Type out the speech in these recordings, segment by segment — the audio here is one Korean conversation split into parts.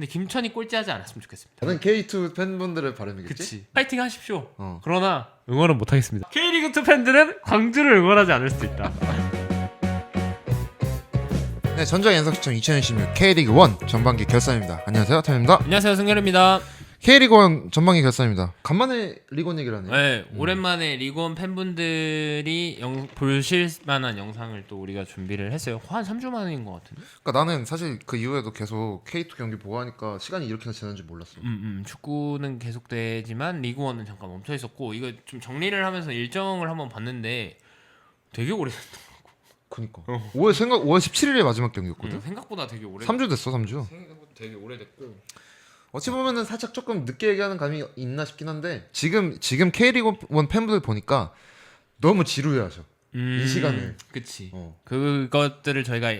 근데 김천이 꼴찌하지 않았으면 좋겠습니다. 저는 K2 팬분들의 바람이겠지? 그치. 파이팅 하십시오. 어. 그러나 응원은 못하겠습니다. K리그2 팬들은 광주를 응원하지 않을 수도 있다. 네, 전적 연속 시청 2016 K리그 1 전반기 결산입니다. 안녕하세요, 탐입니다. 안녕하세요, 승열입니다. K리그 1 전반기 결산입니다. 간만에 리그 1 얘기를 하네요. 네, 오랜만에 리그원 팬분들이 보실 만한 영상을 또 우리가 준비를 했어요. 한 3주 만인 것 같은데. 그러니까 나는 사실 그 이후에도 계속 K2 경기 보고 하니까 시간이 이렇게나 지난 줄 몰랐어. 축구는 계속되지만 리그원은 잠깐 멈춰 있었고, 이거 좀 정리를 하면서 일정을 한번 봤는데 되게 오래됐다. 그니까 5월 17일에 마지막 경기였거든. 생각보다 되게 오래. 3주 됐어, 3주. 생각보다 되게 오래됐고. 어찌 보면은 살짝 조금 늦게 얘기하는 감이 있나 싶긴 한데 지금 K리그 1 팬분들 보니까 너무 지루해하셔. 이 시간을. 그치. 어. 그것들을 저희가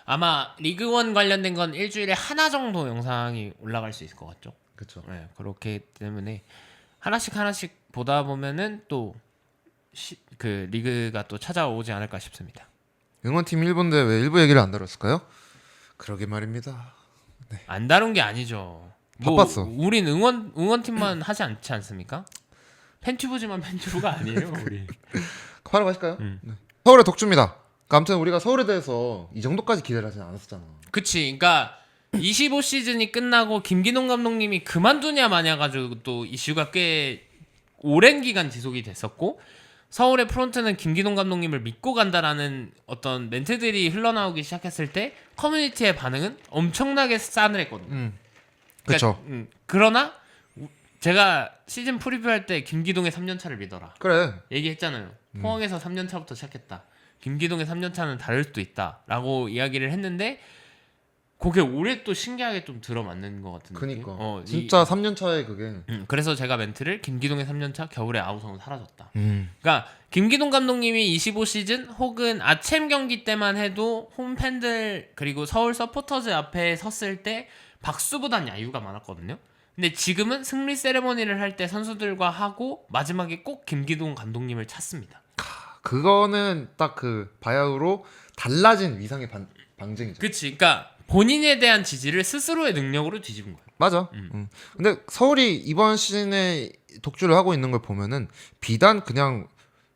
아마 리그원 관련된 건 일주일에 하나 정도 영상이 올라갈 수 있을 것 같죠. 그렇죠. 네, 그렇기 때문에 하나씩 보다 보면은 또 그 리그가 또 찾아오지 않을까 싶습니다. 응원팀 1부인데 왜 1부 얘기를 안 다뤘을까요? 그러게 말입니다. 안 다룬 게 아니죠. 바빴어. 우린 응원팀만 하지 않지 않습니까? 팬튜브지만 팬튜브가 아니에요, 우리. 바로 가실까요? 네. 서울의 독주입니다. 그러니까 아무튼 우리가 서울에 대해서 이 정도까지 기대를 하진 않았었잖아. 그치. 그러니까 25시즌이 끝나고 김기동 감독님이 그만두냐 마냐 가지고 또 이슈가 꽤 오랜 기간 지속이 됐었고, 서울의 프론트는 김기동 감독님을 믿고 간다라는 어떤 멘트들이 흘러나오기 시작했을 때 커뮤니티의 반응은 엄청나게 싸늘했거든요. 그렇죠. 그러나 제가 시즌 프리뷰할 때 김기동의 3년차를 믿어라 그래. 얘기했잖아요. 포항에서 3년차부터 시작했다. 김기동의 3년차는 다를 수도 있다라고 이야기를 했는데 그게 올해 또 신기하게 좀 들어맞는 것 같은 느낌. 그니까 진짜 3년 차에 그게. 그래서 제가 멘트를 김기동의 3년차 겨울에 아우성은 사라졌다. 음. 그러니까 김기동 감독님이 25시즌 혹은 아챔 경기 때만 해도 홈팬들 그리고 서울 서포터즈 앞에 섰을 때 박수보단 야유가 많았거든요. 근데 지금은 승리 세레머니를 할 때 선수들과 하고 마지막에 꼭 김기동 감독님을 찾습니다. 그거는 딱 그 바야흐로 달라진 위상의 방증이죠. 그치. 그러니까 본인에 대한 지지를 스스로의 능력으로 뒤집은 거예요. 맞아. 근데 서울이 이번 시즌에 독주를 하고 있는 걸 보면은 비단 그냥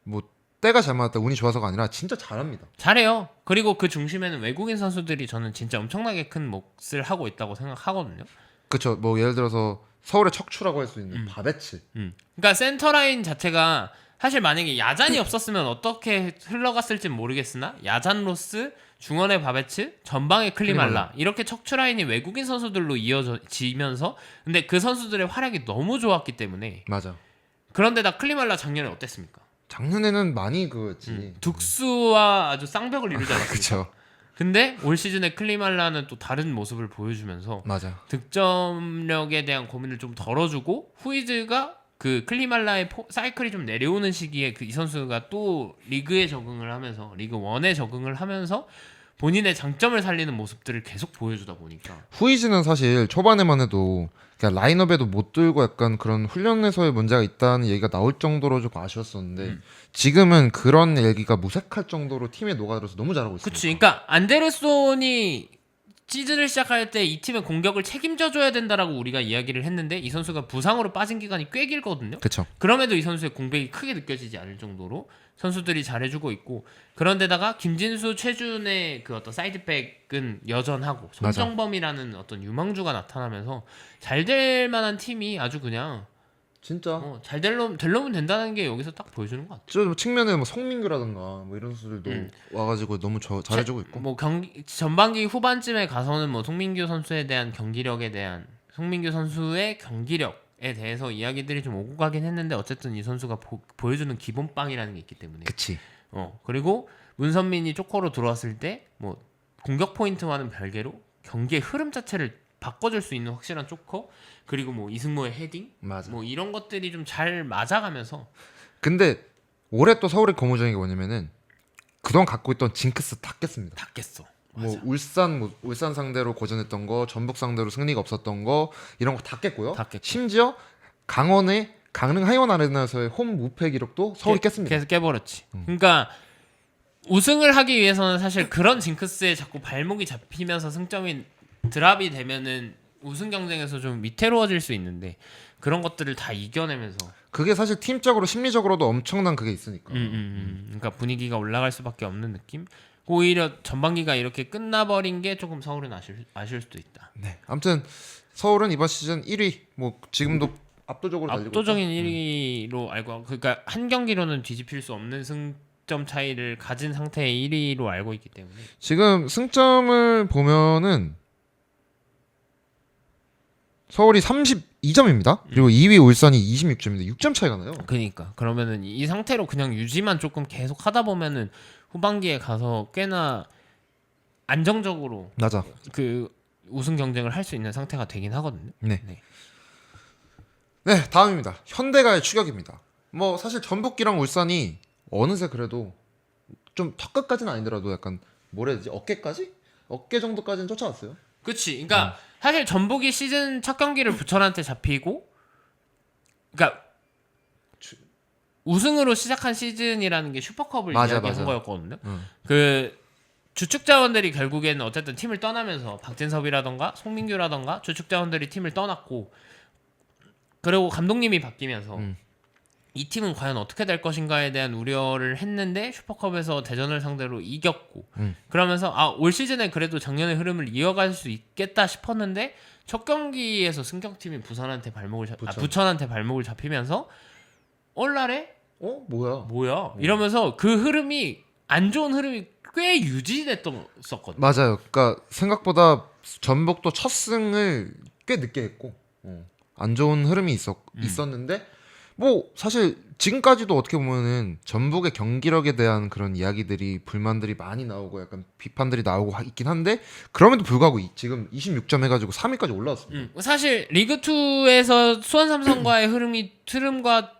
뭐 때가 잘 맞았다 운이 좋아서가 아니라 진짜 잘합니다. 잘해요. 그리고 그 중심에는 외국인 선수들이 저는 진짜 엄청나게 큰 몫을 하고 있다고 생각하거든요. 그렇죠. 뭐 예를 들어서 서울의 척추라고 할 수 있는 바베츠. 그러니까 센터라인 자체가 사실 만약에 야잔이 없었으면 어떻게 흘러갔을지 모르겠으나 야잔 로스, 중원의 바베츠, 전방의 클리말라 이렇게 척추 라인이 외국인 선수들로 이어지면서 근데 그 선수들의 활약이 너무 좋았기 때문에 맞아. 그런데다 클리말라 작년에 어땠습니까? 작년에는 많이 그였지. 득수와 아주 쌍벽을 이루지 않았습니까? 그렇죠. 근데 올 시즌에 클리말라는 또 다른 모습을 보여주면서 맞아. 득점력에 대한 고민을 좀 덜어주고 후이즈가 그 클리말라의 사이클이 좀 내려오는 시기에 그 이 선수가 또 리그에 적응을 하면서 리그 1에 적응을 하면서 본인의 장점을 살리는 모습들을 계속 보여주다 보니까 후이즈는 사실 초반에만 해도 그냥 라인업에도 못 들고 약간 그런 훈련에서의 문제가 있다는 얘기가 나올 정도로 조금 아쉬웠었는데 지금은 그런 얘기가 무색할 정도로 팀에 녹아들어서 너무 잘하고 있습니다. 그치. 그러니까 안데르손이 시즌을 시작할 때 이 팀의 공격을 책임져줘야 된다라고 우리가 이야기를 했는데 이 선수가 부상으로 빠진 기간이 꽤 길거든요. 그렇죠. 그럼에도 이 선수의 공백이 크게 느껴지지 않을 정도로 선수들이 잘해주고 있고 그런데다가 김진수, 최준의 그 어떤 사이드백은 여전하고 손정범이라는 어떤 유망주가 나타나면서 잘 될 만한 팀이 아주 그냥 진짜 잘 되려면 된다는 게 여기서 딱 보여주는 것 같아요. 저 측면에 뭐 성민규라든가 뭐 이런 선수들도 와가지고 너무 잘해주고 있고 뭐 전반기 후반쯤에 가서는 뭐 송민규 선수에 대한 송민규 선수의 경기력에 대해서 이야기들이 좀 오고 가긴 했는데 어쨌든 이 선수가 보여주는 기본빵이라는 게 있기 때문에 그치. 그리고 문선민이 조커로 들어왔을 때 뭐 공격 포인트와는 별개로 경기의 흐름 자체를 바꿔줄 수 있는 확실한 조커 그리고 뭐 이승모의 헤딩 맞아. 뭐 이런 것들이 좀 잘 맞아가면서 근데 올해 또 서울의 고무적인 게 뭐냐면은 그동안 갖고 있던 징크스 다 깼습니다. 다 깼어. 뭐 울산 상대로 고전했던 거, 전북 상대로 승리가 없었던 거 이런 거 다 깼고요. 심지어 강원의 강릉 하이원 아레나에서의 홈 무패 기록도 서울이 깼습니다. 계속 깨버렸지. 그러니까 우승을 하기 위해서는 사실 그런 징크스에 자꾸 발목이 잡히면서 승점이 드랍이 되면은 우승 경쟁에서 좀 위태로워질 수 있는데 그런 것들을 다 이겨내면서 그게 사실 팀적으로 심리적으로도 엄청난 그게 있으니까. 그러니까 분위기가 올라갈 수밖에 없는 느낌. 오히려 전반기가 이렇게 끝나버린 게 조금 서울은 아쉬울 수도 있다. 네. 아무튼 서울은 이번 시즌 1위 뭐 지금도 압도적으로 달리고 압도적인 1위로 알고 그러니까 한 경기로는 뒤집힐 수 없는 승점 차이를 가진 상태의 1위로 알고 있기 때문에 지금 승점을 보면은 서울이 32점입니다. 그리고 2위 울산이 26점인데 6점 차이가 나요. 그러니까 그러면은 이 상태로 그냥 유지만 조금 계속 하다 보면은 후반기에 가서 꽤나 안정적으로 맞아. 그 우승 경쟁을 할 수 있는 상태가 되긴 하거든요. 네. 네. 네, 다음입니다. 현대가의 추격입니다. 뭐 사실 전북이랑 울산이 어느새 그래도 좀 턱끝까지는 아니더라도 약간 뭐라 해야 되지? 어깨까지? 어깨 정도까지는 쫓아왔어요. 그치. 그러니까 사실 전북이 시즌 첫 경기를 부천한테 잡히고, 그러니까 우승으로 시작한 시즌이라는 게 슈퍼컵을 맞아, 이야기한 맞아. 거였거든요. 응. 그 주축 자원들이 결국에는 어쨌든 팀을 떠나면서 박진섭이라던가 송민규라던가 주축 자원들이 팀을 떠났고, 그리고 감독님이 바뀌면서 이 팀은 과연 어떻게 될 것인가에 대한 우려를 했는데 슈퍼컵에서 대전을 상대로 이겼고 그러면서 올 시즌에 그래도 작년의 흐름을 이어갈 수 있겠다 싶었는데 첫 경기에서 승격팀이 부천한테 발목을 잡히면서 얼날에 뭐야? 이러면서 그 흐름이 안 좋은 흐름이 꽤 유지됐었거든요. 맞아요. 그러니까 생각보다 전북도 첫 승을 꽤 늦게 했고 안 좋은 흐름이 있었는데 뭐 사실 지금까지도 어떻게 보면은 전북의 경기력에 대한 그런 이야기들이 불만들이 많이 나오고 약간 비판들이 나오고 있긴 한데 그럼에도 불구하고 지금 26점 해가지고 3위까지 올라왔습니다. 사실 리그 2에서 수원 삼성과의 흐름과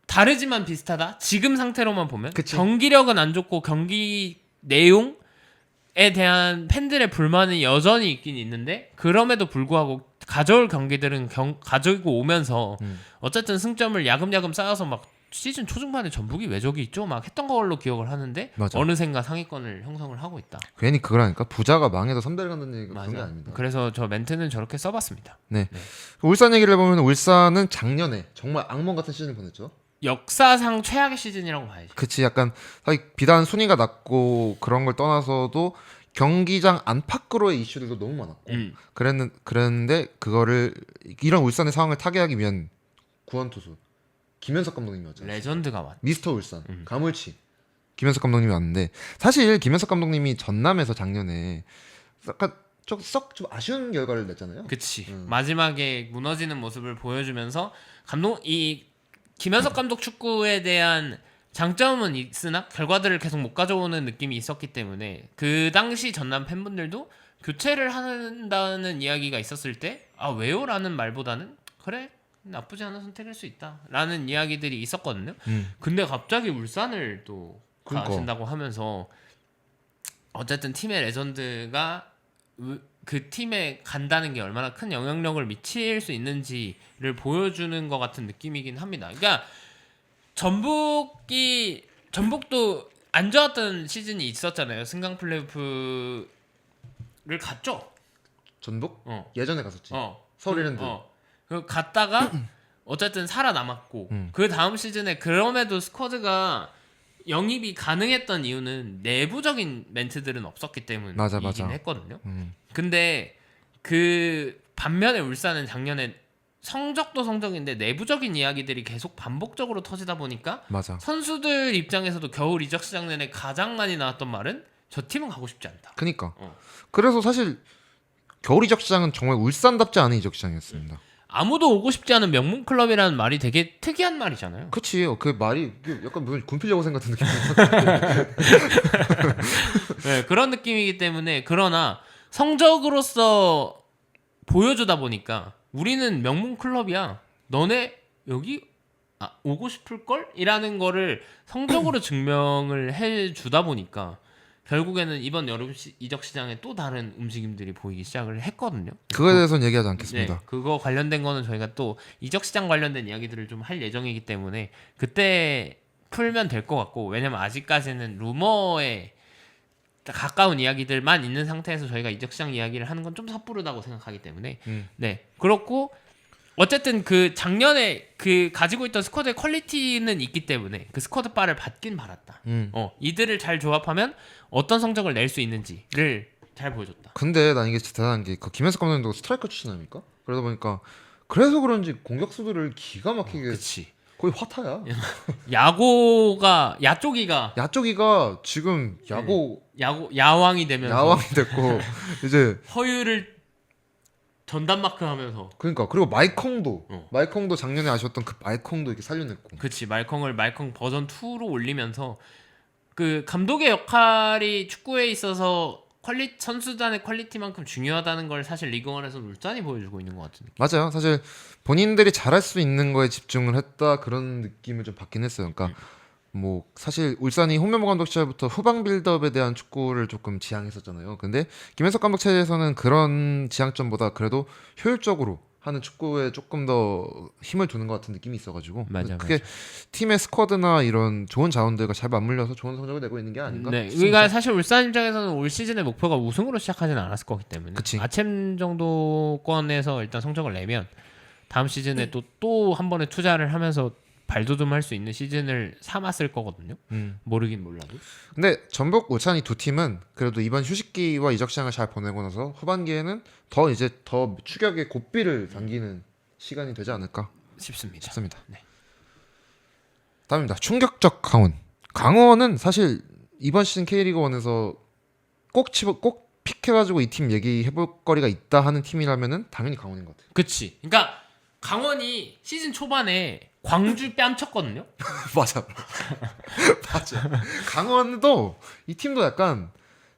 다르지만 비슷하다. 지금 상태로만 보면 그치. 경기력은 안 좋고 경기 내용에 대한 팬들의 불만은 여전히 있긴 있는데 그럼에도 불구하고 가져올 경기들은 가지고 오면서 어쨌든 승점을 야금야금 쌓아서 막 시즌 초중반에 전북이 왜 저기 있죠? 막 했던 걸로 기억을 하는데 맞아. 어느샌가 상위권을 형성을 하고 있다. 괜히 그거라니까 부자가 망해서 선배를 간다는 얘기가 그런 게 아닙니다. 그래서 저 멘트는 저렇게 써봤습니다. 네. 울산 얘기를 해보면 울산은 작년에 정말 악몽 같은 시즌을 보냈죠. 역사상 최악의 시즌이라고 봐야지. 그치, 약간 사실 비단 순위가 낮고 그런 걸 떠나서도 경기장 안팎으로의 이슈들도 너무 많았고 그랬는데 그거를 이런 울산의 상황을 타개하기 위한 구원 투수 김현석 감독님이었잖아요. 레전드가 왔. 미스터 울산 가물치 김현석 감독님이 왔는데 사실 김현석 감독님이 전남에서 작년에 약간 좀 아쉬운 결과를 냈잖아요. 그치. 마지막에 무너지는 모습을 보여주면서 김현석 감독 축구에 대한 장점은 있으나 결과들을 계속 못 가져오는 느낌이 있었기 때문에 그 당시 전남 팬분들도 교체를 한다는 이야기가 있었을 때 왜요? 라는 말보다는 그래 나쁘지 않은 선택일 수 있다 라는 이야기들이 있었거든요. 근데 갑자기 울산을 또 가신다고 하면서 어쨌든 팀의 레전드가 그 팀에 간다는 게 얼마나 큰 영향력을 미칠 수 있는지를 보여주는 것 같은 느낌이긴 합니다. 그러니까 전북도 안 좋았던 시즌이 있었잖아요. 승강 플레이오프를 갔죠. 전북? 예전에 갔었지. 서울 이랜드. 갔다가 어쨌든 살아남았고 그 다음 시즌에 그럼에도 스쿼드가 영입이 가능했던 이유는 내부적인 멘트들은 없었기 때문이긴 했거든요. 근데 그 반면에 울산은 작년에 성적도 성적인데 내부적인 이야기들이 계속 반복적으로 터지다 보니까 선수들 입장에서도 겨울 이적 시장 내내 가장 많이 나왔던 말은 저 팀은 가고 싶지 않다. 그러니까. 그래서 사실 겨울 이적 시장은 정말 울산답지 않은 이적 시장이었습니다. 아무도 오고 싶지 않은 명문 클럽이라는 말이 되게 특이한 말이잖아요. 그치. 그 말이 약간 무슨 군필여고생 같은 느낌. 네, 그런 느낌이기 때문에 그러나 성적으로서 보여주다 보니까 우리는 명문 클럽이야. 너네 여기 오고 싶을 걸? 이라는 거를 성적으로 증명을 해주다 보니까 결국에는 이번 여름 이적 시장에 또 다른 움직임들이 보이기 시작을 했거든요. 그거에 대해서는 얘기하지 않겠습니다. 네, 그거 관련된 거는 저희가 또 이적 시장 관련된 이야기들을 좀 할 예정이기 때문에 그때 풀면 될 것 같고 왜냐면 아직까지는 루머에 가까운 이야기들만 있는 상태에서 저희가 이적 시장 이야기를 하는 건 좀 섣부르다고 생각하기 때문에 네 그렇고 어쨌든 그 작년에 그 가지고 있던 스쿼드의 퀄리티는 있기 때문에 그 스쿼드 바를 받긴 받았다. 이들을 잘 조합하면 어떤 성적을 낼 수 있는지를 잘 보여줬다. 근데 난 이게 진짜 대단한 게 그 김현석 감독님도 스트라이커 출신 아닙니까? 그러다 보니까 그래서 그런지 공격수들을 기가 막히게 그렇지. 거의 화타야. 야고가 야쪽이가 야쪽이가 지금 야왕이 되면서 야왕이 됐고 이제 허유를 전담 마크 하면서 그러니까 그리고 마이콩도 작년에 아쉬웠던 그 마이콩도 이렇게 살려냈고. 그치 말콩 버전 2로 올리면서 그 감독의 역할이 축구에 있어서 선수단의 퀄리티만큼 중요하다는 걸 사실 리그원에서 울산이 보여주고 있는 것 같은 느낌. 맞아요. 사실 본인들이 잘할 수 있는 거에 집중을 했다 그런 느낌을 좀 받긴 했어요. 그러니까 뭐 사실 울산이 홍명보 감독 시절부터 후방 빌드업에 대한 축구를 조금 지향했었잖아요. 근데 김현석 감독 체제에서는 그런 지향점보다 그래도 효율적으로 하는 축구에 조금 더 힘을 두는 것 같은 느낌이 있어가지고 그게 팀의 스쿼드나 이런 좋은 자원들과 잘 맞물려서 좋은 성적을 내고 있는 게 아닌가? 네, 그러니까 사실 울산 입장에서는 올 시즌의 목표가 우승으로 시작하지는 않았을 거기 때문에 그치. 아챔 정도권에서 일단 성적을 내면 다음 시즌에 또 한 번에 투자를 하면서 발돋움할 수 있는 시즌을 삼았을 거거든요. 모르긴 몰라도. 근데 전북 울산 이 두 팀은 그래도 이번 휴식기와 이적 시장을 잘 보내고 나서 후반기에는 더 추격의 고삐를 당기는 시간이 되지 않을까 싶습니다. 네. 다음입니다. 충격적 강원. 강원은 사실 이번 시즌 K리그 1에서 꼭 픽해가지고 이 팀 얘기해볼 거리가 있다 하는 팀이라면은 당연히 강원인 것 같아요. 그치. 그러니까 강원이 시즌 초반에 광주 뺨쳤거든요. 맞아. 강원도 이 팀도 약간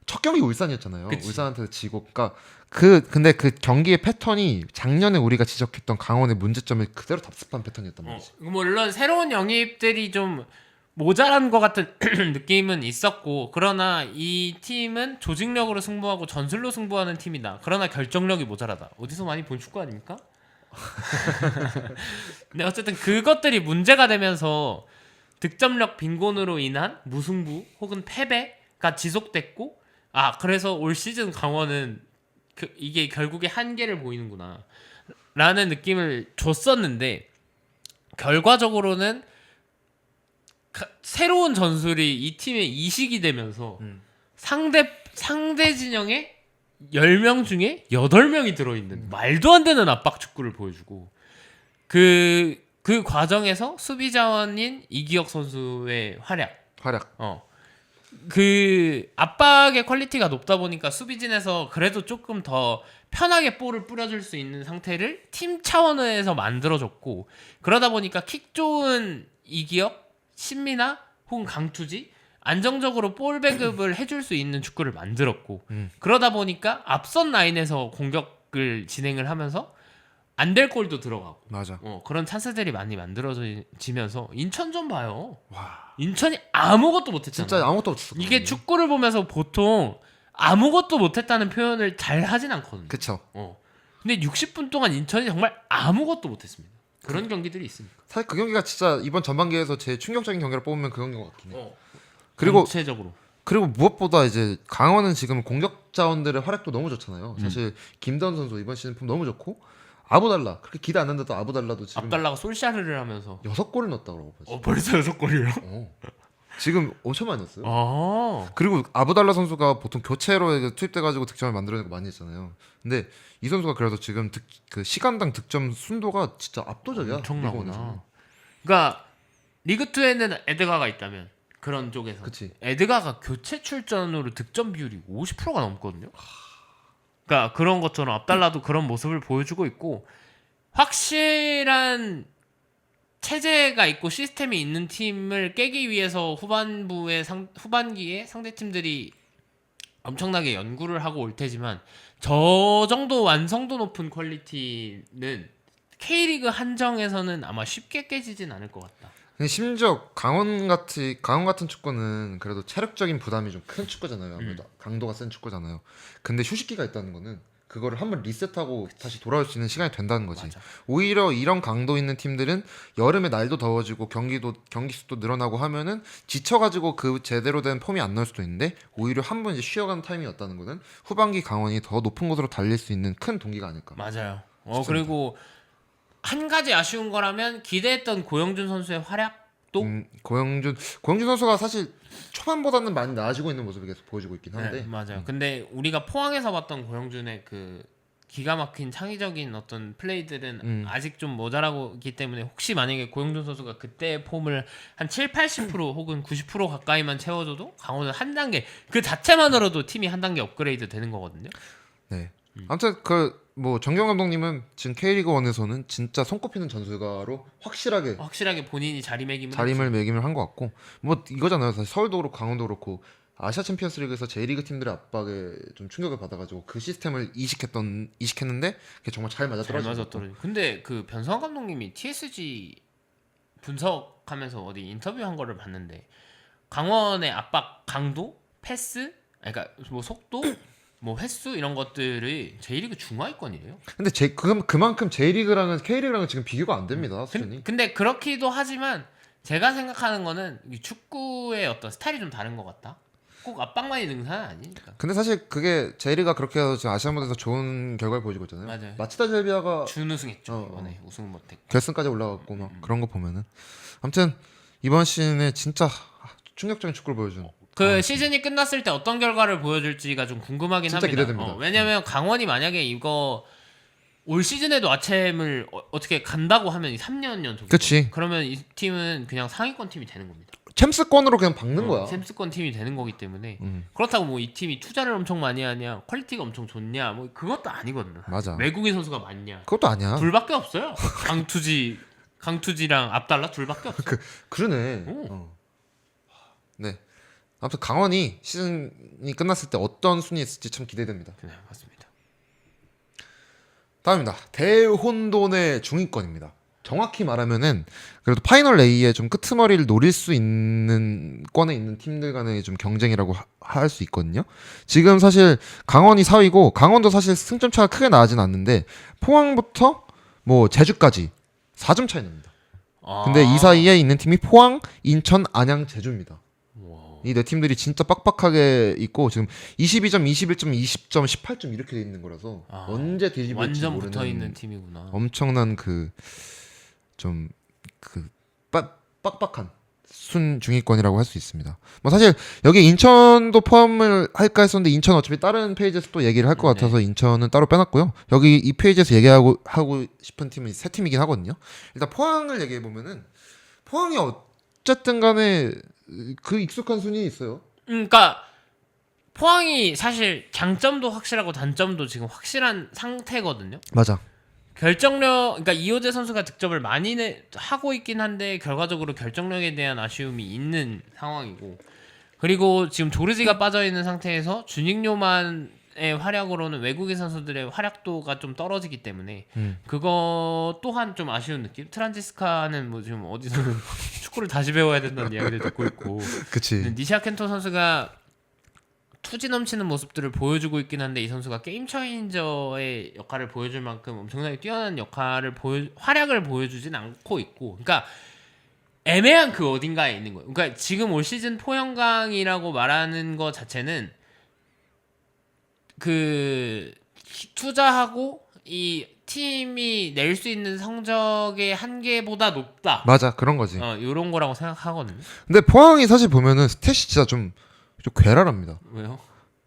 첫 경기 울산이었잖아요. 그치. 울산한테 지고, 그러니까 근데 그 경기의 패턴이 작년에 우리가 지적했던 강원의 문제점을 그대로 답습한 패턴이었단 말이지. 물론 새로운 영입들이 좀 모자란 것 같은 느낌은 있었고 그러나 이 팀은 조직력으로 승부하고 전술로 승부하는 팀이다. 그러나 결정력이 모자라다. 어디서 많이 본 축구 아닙니까? 근데 어쨌든 그것들이 문제가 되면서 득점력 빈곤으로 인한 무승부 혹은 패배가 지속됐고 그래서 올 시즌 강원은 이게 결국에 한계를 보이는구나 라는 느낌을 줬었는데 결과적으로는 새로운 전술이 이 팀의 이식이 되면서 상대 진영에 10명 중에 8명이 들어있는 말도 안 되는 압박 축구를 보여주고 그 과정에서 수비 자원인 이기혁 선수의 활약. 그 압박의 퀄리티가 높다 보니까 수비진에서 그래도 조금 더 편하게 볼을 뿌려줄 수 있는 상태를 팀 차원에서 만들어줬고 그러다 보니까 킥 좋은 이기혁, 신민아 혹은 강투지 안정적으로 볼 배급을 해줄 수 있는 축구를 만들었고 그러다 보니까 앞선 라인에서 공격을 진행을 하면서 안 될 골도 들어가고 맞아. 그런 찬스들이 많이 만들어지면서 인천 좀 봐요. 와. 인천이 아무것도 못했잖아. 진짜 아무것도 없었어. 이게 축구를 보면서 보통 아무것도 못했다는 표현을 잘 하진 않거든요. 그쵸. 근데 60분 동안 인천이 정말 아무것도 못했습니다. 그런 경기들이 있습니다. 사실 그 경기가 진짜 이번 전반기에서 제일 충격적인 경기를 뽑으면 그 경기인 것 같긴 해. 그리고 전체적으로. 그리고 무엇보다 이제 강원은 지금 공격 자원들의 활약도 너무 좋잖아요. 사실 김다운 선수 이번 시즌 폼 너무 좋고 아부달라 그렇게 기대 안 한다도 아부달라도 지금 압달라가 솔샤르를 하면서 6골을 넣었다고 벌써. 벌써 6골이요? 지금 엄청 많이 넣었어요. 그리고 아부달라 선수가 보통 교체로 투입돼가지고 득점을 만들어내고 많이 했잖아요. 근데 이 선수가 그래도 지금 그 시간당 득점 순도가 진짜 압도적이야. 엄청나구나. 그러니까 리그 2에는 에드가가 있다면 그런 쪽에서 그치. 에드가가 교체 출전으로 득점 비율이 50%가 넘거든요. 그러니까 그런 것처럼 압달라도 그런 모습을 보여주고 있고 확실한 체제가 있고 시스템이 있는 팀을 깨기 위해서 후반기에 상대 팀들이 엄청나게 연구를 하고 올 테지만 저 정도 완성도 높은 퀄리티는 K리그 한정에서는 아마 쉽게 깨지진 않을 것 같다. 근데 심지어 강원 같은 축구는 그래도 체력적인 부담이 좀 큰 축구잖아요. 아무래도 강도가 센 축구잖아요. 근데 휴식기가 있다는 거는 그거를 한번 리셋하고 다시 돌아올 수 있는 시간이 된다는 거지. 맞아. 오히려 이런 강도 있는 팀들은 여름에 날도 더워지고 경기 수도 늘어나고 하면은 지쳐가지고 그 제대로 된 폼이 안 나올 수도 있는데 오히려 한 번 이제 쉬어가는 타이밍이었다는 거는 후반기 강원이 더 높은 곳으로 달릴 수 있는 큰 동기가 아닐까. 맞아요. 싶습니다. 그리고 한 가지 아쉬운 거라면 기대했던 고영준 선수의 활약도 고영준 선수가 사실 초반보다는 많이 나아지고 있는 모습을 계속 보여주고 있긴 한데 네, 맞아요. 근데 우리가 포항에서 봤던 고영준의 그 기가 막힌 창의적인 어떤 플레이들은 아직 좀 모자라고 있기 때문에 혹시 만약에 고영준 선수가 그때의 폼을 한 7, 80% 혹은 90% 가까이만 채워줘도 강원은 한 단계 그 자체만으로도 팀이 한 단계 업그레이드 되는 거거든요. 네. 아무튼 그 뭐 정경 감독님은 지금 K리그 1에서는 진짜 손꼽히는 전술가로 확실하게 본인이 자리매김을 자리매김을 한 것 같고 뭐 이거잖아요. 사실 서울도 그렇고 강원도 그렇고 아시아 챔피언스리그에서 J리그 팀들의 압박에 좀 충격을 받아가지고 그 시스템을 이식했는데 그게 정말 잘 맞아 떨어졌고. 근데 그 변성환 감독님이 TSG 분석하면서 어디 인터뷰한 거를 봤는데 강원의 압박 강도, 패스, 그러니까 뭐 속도, 뭐 횟수 이런 것들이 J리그 중하위권이에요. 근데 그만큼 J리그랑은 K리그랑은 지금 비교가 안 됩니다. 수준이. 근데 그렇기도 하지만 제가 생각하는 거는 이 축구의 어떤 스타일이 좀 다른 것 같다. 꼭 압박만이 능사는 아니니까. 근데 사실 그게 J리그가 그렇게 해서 지금 아시아 무대에서 좋은 결과를 보여주고 있잖아요. 맞아요. 마치다 젤비아가 준우승했죠 이번에 우승 못했고. 결승까지 올라갔고 막 그런 거 보면은 아무튼 이번 시즌에 진짜 충격적인 축구를 보여준. 그 시즌이 끝났을 때 어떤 결과를 보여줄지가 좀 궁금하긴 진짜 합니다. 기대됩니다. 왜냐면 강원이 만약에 이거 올 시즌에도 아챔을 어떻게 간다고 하면 3년 연속. 그치. 그러면 이 팀은 그냥 상위권 팀이 되는 겁니다. 챔스권으로 그냥 박는 거야. 챔스권 팀이 되는 거기 때문에 그렇다고 뭐 이 팀이 투자를 엄청 많이 하냐, 퀄리티가 엄청 좋냐, 뭐 그것도 아니거든요. 맞아. 외국인 선수가 많냐? 그것도 아니야. 둘밖에 없어요. 강투지랑 압달라 둘밖에 없어. 그러네. 네. 아무튼 강원이 시즌이 끝났을 때 어떤 순위 있을지 참 기대됩니다. 네, 맞습니다. 다음입니다. 대혼돈의 중위권입니다. 정확히 말하면은 그래도 파이널 A의 좀 끄트머리를 노릴 수 있는 권에 있는 팀들 간의 좀 경쟁이라고 할 수 있거든요. 지금 사실 강원이 4위고 강원도 사실 승점 차가 크게 나진 않는데 포항부터 뭐 제주까지 4점 차이 납니다. 근데 이 사이에 있는 팀이 포항, 인천, 안양, 제주입니다. 이 네 팀들이 진짜 빡빡하게 있고 지금 22점, 21점, 20점, 18점 이렇게 돼 있는 거라서 언제 뒤집을지 완전 모르는 붙어 있는 팀이구나. 엄청난 빡빡한 순중위권이라고 할 수 있습니다. 뭐 사실 여기 인천도 포함을 할까 했었는데 인천 어차피 다른 페이지에서 또 얘기를 할 것 같아서 인천은 따로 빼놨고요. 여기 이 페이지에서 하고 싶은 팀은 세 팀이긴 하거든요. 일단 포항을 얘기해 보면은 포항이 어쨌든 간에 그 익숙한 순위 있어요. 그러니까 포항이 사실 장점도 확실하고 단점도 지금 확실한 상태거든요. 맞아. 그러니까 이호재 선수가 득점을 많이 하고 있긴 한데 결과적으로 결정력에 대한 아쉬움이 있는 상황이고, 그리고 지금 조르지가 빠져 있는 상태에서 주닉요만의 활약으로는 외국인 선수들의 활약도가 좀 떨어지기 때문에 그거 또한 좀 아쉬운 느낌. 트란지스카는 뭐 지금 어디서 축구를 다시 배워야 된다는 이야기를 듣고 있고, 그치. 니시아 켄토 선수가 투지 넘치는 모습들을 보여주고 있긴 한데 이 선수가 게임 체인저의 역할을 보여줄 만큼 엄청나게 뛰어난 활약을 보여주진 않고 있고, 그러니까 애매한 그 어딘가에 있는 거예요. 그러니까 지금 올 시즌 포영강이라고 말하는 것 자체는 그 투자하고 이 팀이 낼 수 있는 성적의 한계보다 높다. 맞아, 그런 거지. 이런 거라고 생각하거든요. 근데 포항이 사실 보면은 스탯이 진짜 좀 괴랄합니다. 왜요?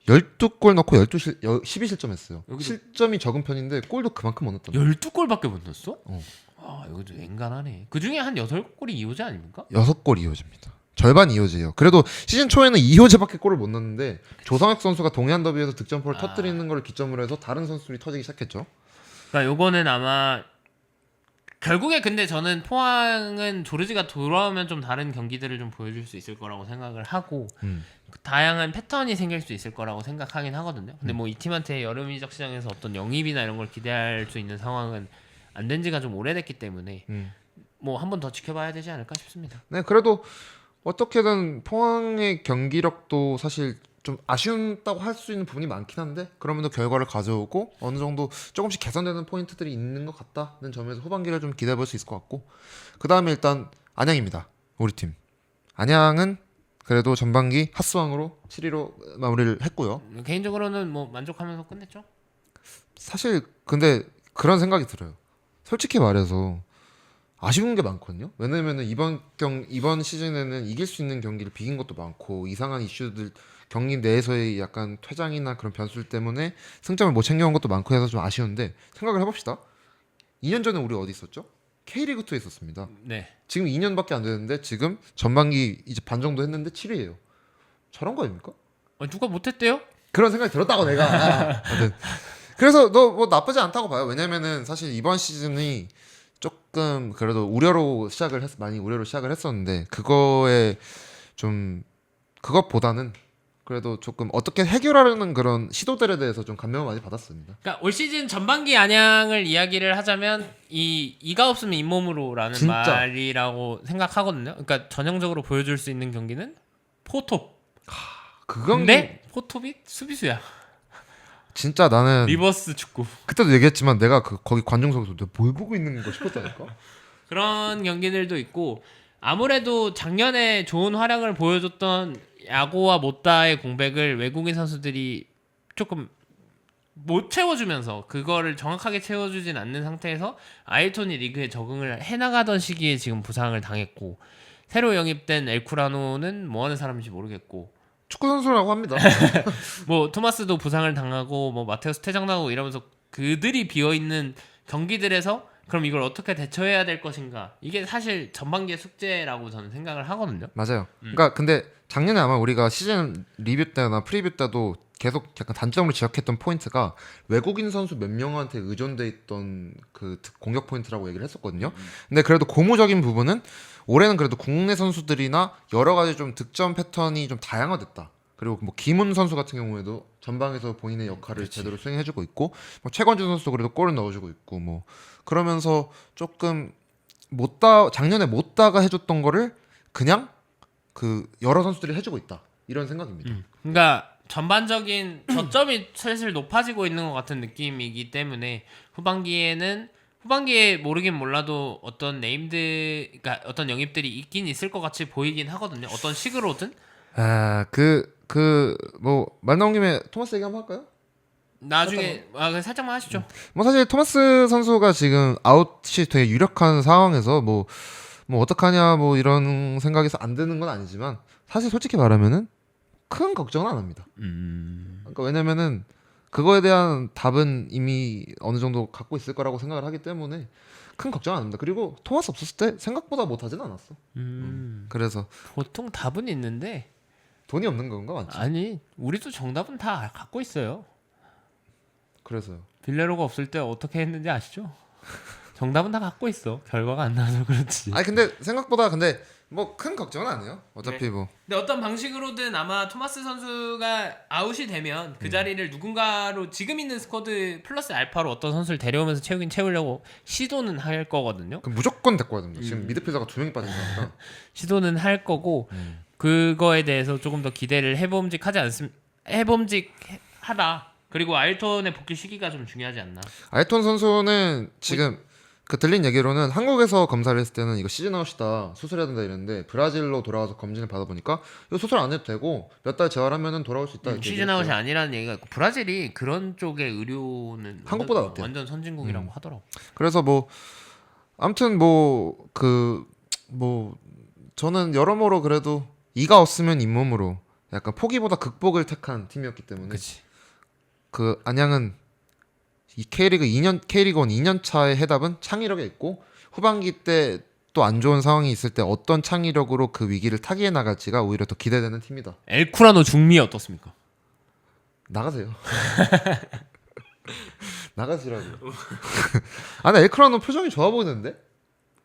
12골 넣고 12실점 했어요. 여기도- 실점이 적은 편인데 골도 그만큼 못 넣었단 12골밖에 못 넣었어? 어. 이거 좀 앵간하네. 그중에 한 8골이 이호재 아닙니까? 6골 이호재입니다. 절반 이호재예요. 그래도 시즌 초에는 이호재밖에 골을 못 넣었는데 조성혁 선수가 동해안 더비에서 득점포를 터뜨리는 걸 기점으로 해서 다른 선수들이 터지기 시작했죠. 그러니까 요거는 아마 결국에 근데 저는 포항은 조르지가 돌아오면 좀 다른 경기들을 좀 보여줄 수 있을 거라고 생각을 하고 다양한 패턴이 생길 수 있을 거라고 생각하긴 하거든요. 근데 뭐 이 팀한테 여름 이적 시장에서 어떤 영입이나 이런 걸 기대할 수 있는 상황은 안 된 지가 좀 오래됐기 때문에 뭐 한 번 더 지켜봐야 되지 않을까 싶습니다. 네, 그래도 어떻게든 포항의 경기력도 사실 좀 아쉬웠다고 할 수 있는 부분이 많긴 한데 그러면도 결과를 가져오고 어느 정도 조금씩 개선되는 포인트들이 있는 것 같다는 점에서 후반기를 좀 기대해 볼 수 있을 것 같고 그 다음에 일단 안양입니다. 우리 팀 안양은 그래도 전반기 핫스왕으로 7위로 마무리를 했고요. 개인적으로는 뭐 만족하면서 끝냈죠. 사실 근데 그런 생각이 들어요. 솔직히 말해서 아쉬운 게 많거든요. 왜냐면은 이번 시즌에는 이길 수 있는 경기를 비긴 것도 많고 이상한 이슈들 경기 내에서의 약간 퇴장이나 그런 변수들 때문에 승점을 못 챙겨온 것도 많고 해서 좀 아쉬운데 생각을 해봅시다. 2년 전에 우리 어디 있었죠? K리그2에 있었습니다. 네. 지금 2년밖에 안 되는데 지금 전반기 이제 반 정도 했는데 7위예요. 저런 거 아닙니까? 누가 못했대요? 그런 생각이 들었다고 내가. 하여튼 그래서 너 뭐 나쁘지 않다고 봐요. 왜냐면은 사실 이번 시즌이 조금 그래도 많이 우려로 시작을 했었는데 그거에 좀 그것보다는 그래도 조금 어떻게 해결하려는 그런 시도들에 대해서 좀 감명을 많이 받았습니다. 그러니까 올 시즌 전반기 안양을 이야기를 하자면 이가 없으면 잇몸으로라는 진짜. 말이라고 생각하거든요. 그러니까 전형적으로 보여줄 수 있는 경기는 포톱. 그건 근데 포톱이 수비수야. 진짜 나는 리버스 축구. 그때도 얘기했지만 내가 거기 관중석에서 내가 뭘 보고 있는 거 싶었다니까. 그런 경기들도 있고 아무래도 작년에 좋은 활약을 보여줬던 야고와 모따의 공백을 외국인 선수들이 조금 못 채워주면서 그거를 정확하게 채워주진 않는 상태에서 아일톤이 리그에 적응을 해나가던 시기에 지금 부상을 당했고 새로 영입된 엘쿠라노는 뭐하는 사람인지 모르겠고 축구 선수라고 합니다. 뭐 토마스도 부상을 당하고 뭐 마테우스 퇴장당하고 이러면서 그들이 비어있는 경기들에서 그럼 이걸 어떻게 대처해야 될 것인가 이게 사실 전반기의 숙제라고 저는 생각을 하거든요. 맞아요. 그러니까 근데 작년에 아마 우리가 시즌 리뷰 때나 프리뷰 때도 계속 약간 단점으로 지적했던 포인트가 외국인 선수 몇 명한테 의존돼 있던 그 공격 포인트라고 얘기를 했었거든요. 근데 그래도 고무적인 부분은 올해는 그래도 국내 선수들이나 여러 가지 좀 득점 패턴이 좀 다양화됐다. 그리고 뭐 김훈 선수 같은 경우에도 전방에서 본인의 역할을 제대로 수행해주고 있고 뭐 최건준 선수도 그래도 골을 넣어주고 있고 뭐 그러면서 조금 작년에 못다가 해줬던 거를 그냥 그 여러 선수들이 해주고 있다 이런 생각입니다. 그러니까 전반적인 저점이 슬슬 높아지고 있는 것 같은 느낌이기 때문에 후반기에 모르긴 몰라도 어떤 그러니까 어떤 영입들이 있긴 있을 것 같이 보이긴 하거든요. 어떤 식으로든. 뭐 말 나온 김에 토마스 얘기 한번 할까요? 나중에 그냥 살짝만 하시죠. 뭐 사실 토마스 선수가 지금 아웃이 되게 유력한 상황에서 뭐 어떡하냐 뭐 이런 생각에서 안 드는 건 아니지만 사실 솔직히 말하면은 큰 걱정은 안 합니다. 그러니까 왜냐면은 그거에 대한 답은 이미 어느 정도 갖고 있을 거라고 생각을 하기 때문에 큰 걱정 안 합니다. 그리고 토마스 없었을 때 생각보다 못하진 않았어. 그래서 보통 답은 있는데 돈이 없는 건가 맞지? 아니 우리도 정답은 다 갖고 있어요. 그래서요. 빌레로가 없을 때 어떻게 했는지 아시죠? 정답은 다 갖고 있어. 결과가 안 나와서 그렇지. 아니 근데 생각보다 근데 뭐 큰 걱정은 안 해요. 어차피 네. 뭐 근데 어떤 방식으로든 아마 토마스 선수가 아웃이 되면 그 자리를 누군가로 지금 있는 스쿼드 플러스 알파로 어떤 선수를 데려오면서 채우려고 시도는 할 거거든요. 그럼 무조건 데리고 와야 됩니다. 지금 미드필더가 2명이 빠진 거니까. 시도는 할 거고 그거에 대해서 조금 더 기대를 해봄직하다. 그리고 아일톤의 복귀 시기가 좀 중요하지 않나. 아이톤 선수는 지금 그 들린 얘기로는 한국에서 검사를 했을 때는 이거 시즌 아웃이다 수술해야 된다 이랬는데 브라질로 돌아와서 검진을 받아보니까 이거 수술 안 해도 되고 몇 달 재활하면은 돌아올 수 있다 이렇게 시즌 아웃이 아니라는 얘기가 있고 브라질이 그런 쪽의 의료는 한국보다 낫대요. 완전 선진국이라고 하더라고. 그래서 뭐 아무튼 뭐 저는 여러모로 그래도 이가 없으면 잇몸으로 약간 포기보다 극복을 택한 팀이었기 때문에 그치. 그 안양은 이 K리그 2년 K리그 1 2년 차의 해답은 창의력에 있고 후반기 때 또 안 좋은 상황이 있을 때 어떤 창의력으로 그 위기를 타개해 나갈지가 오히려 더 기대되는 팀이다. 엘쿠라노 중미 어떻습니까? 나가세요. 나가시라고. 아, 나 엘크라노 표정이 좋아 보이는데?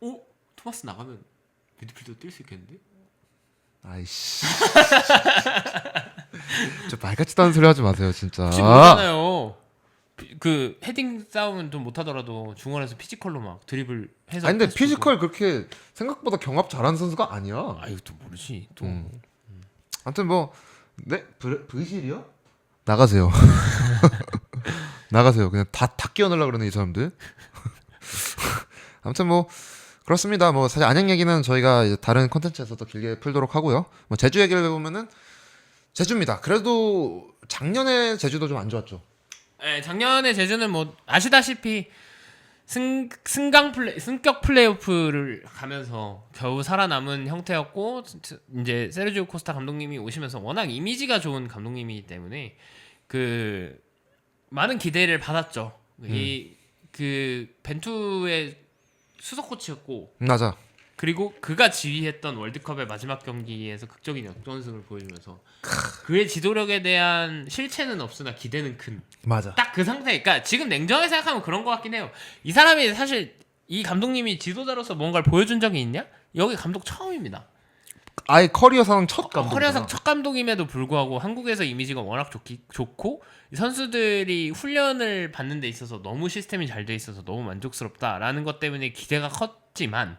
오 토마스 나가면 미드필더 뛸 수 있겠는데? 아이씨. 저 말같지도 않은 소리 하지 마세요, 진짜. 혹시 모르잖아요. 그 헤딩 싸움은 좀 못하더라도 중원에서 피지컬로 막 드리블 해서. 아니 근데 피지컬 그렇게 생각보다 경합 잘하는 선수가 아니야. 아유 또 모르지 또. 아무튼 뭐 네? 브실이요? 나가세요. 나가세요. 그냥 다 끼워넣으려고 그러네 이 사람들. 아무튼 뭐 그렇습니다. 뭐 사실 안양 얘기는 저희가 이제 다른 콘텐츠에서 더 길게 풀도록 하고요. 뭐 제주 얘기를 해보면은 제주입니다. 그래도 작년에 제주도 좀 안 좋았죠. 네, 작년에 제주는 뭐 아시다시피 승격 플레이오프를 가면서 겨우 살아남은 형태였고 이제 세르지오 코스타 감독님이 오시면서 워낙 이미지가 좋은 감독님이기 때문에 그 많은 기대를 받았죠. 이 그 벤투의 수석 코치였고 맞아. 그리고 그가 지휘했던 월드컵의 마지막 경기에서 극적인 역전승을 보여주면서 그의 지도력에 대한 실체는 없으나 기대는 큰 맞아. 딱 그 상태. 그러니까 지금 냉정하게 생각하면 그런 것 같긴 해요. 이 사람이 사실 이 감독님이 지도자로서 뭔가를 보여준 적이 있냐? 여기 감독 처음입니다. 아예 커리어상 첫 감독. 커리어상 첫 감독임에도 불구하고 한국에서 이미지가 워낙 좋고 선수들이 훈련을 받는 데 있어서 너무 시스템이 잘 돼 있어서 너무 만족스럽다라는 것 때문에 기대가 컸지만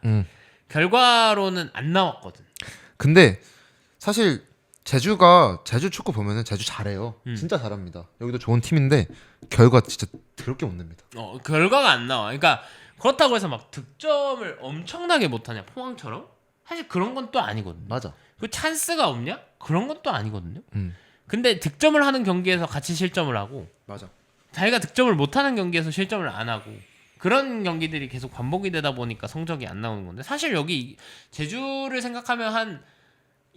결과로는 안 나왔거든. 근데 사실 제주 축구 보면은 제주 잘해요. 진짜 잘합니다. 여기도 좋은 팀인데 결과 진짜 더럽게 못 냅니다. 결과가 안 나와. 그러니까 그렇다고 해서 막 득점을 엄청나게 못하냐 포항처럼? 사실 그런 건 또 아니거든요. 맞아. 그 찬스가 없냐? 그런 건 또 아니거든요. 근데 득점을 하는 경기에서 같이 실점을 하고 맞아. 자기가 득점을 못하는 경기에서 실점을 안 하고 그런 경기들이 계속 반복이 되다 보니까 성적이 안 나오는 건데 사실 여기 제주를 생각하면 한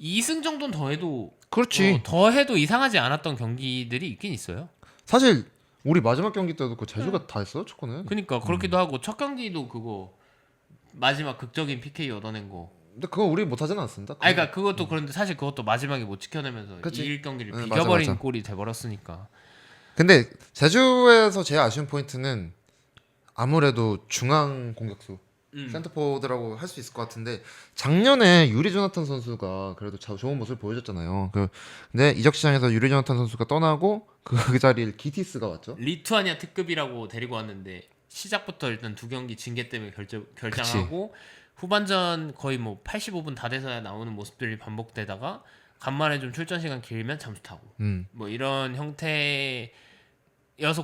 2승 정도는 더해도 그렇지. 더해도 이상하지 않았던 경기들이 있긴 있어요. 사실 우리 마지막 경기 때도 그 제주가 다 했어요 축구는. 그러니까 그렇기도 하고 첫 경기도 그거 마지막 극적인 PK 얻어낸 거. 근데 그거 우리 못하진 않았습니다. 그러니까 그것도 그런데 사실 그것도 마지막에 못 지켜내면서 그치. 이길 경기를 응, 비겨버린 맞아. 꼴이 돼버렸으니까. 근데 제주에서 제일 아쉬운 포인트는 아무래도 중앙 공격수 센터포드라고 할 수 있을 것 같은데 작년에 유리 조나탄 선수가 그래도 좋은 모습을 보여줬잖아요. 근데 이적 시장에서 유리 조나탄 선수가 떠나고 그 자리에 기티스가 왔죠. 리투아니아 특급이라고 데리고 왔는데 시작부터 일단 두 경기 징계 때문에 결장하고 후반전 거의 뭐 85분 다 돼서야 나오는 모습들이 반복되다가 간만에 좀 출전 시간 길면 잠수 타고 뭐 이런 형태여서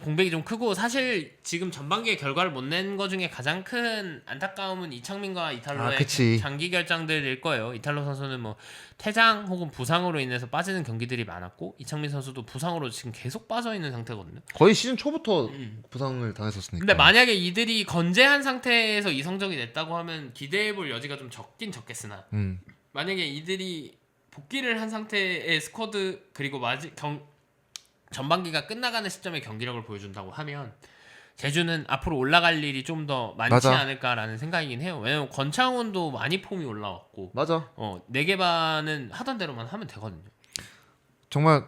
공백이 좀 크고 사실 지금 전반기에 결과를 못 낸 거 중에 가장 큰 안타까움은 이창민과 이탈로의 장기 결장들일 거예요. 이탈로 선수는 뭐 퇴장 혹은 부상으로 인해서 빠지는 경기들이 많았고 이창민 선수도 부상으로 지금 계속 빠져 있는 상태거든요. 거의 시즌 초부터 부상을 당했었으니까. 근데 만약에 이들이 건재한 상태에서 이 성적이 냈다고 하면 기대해볼 여지가 좀 적긴 적겠으나 만약에 이들이 복귀를 한 상태의 스쿼드 그리고 전반기가 끝나가는 시점에 경기력을 보여준다고 하면 제주는 앞으로 올라갈 일이 좀 더 많지 맞아. 않을까라는 생각이긴 해요. 왜냐면 권창훈도 많이 폼이 올라왔고 맞아. 네개반은 하던 대로만 하면 되거든요. 정말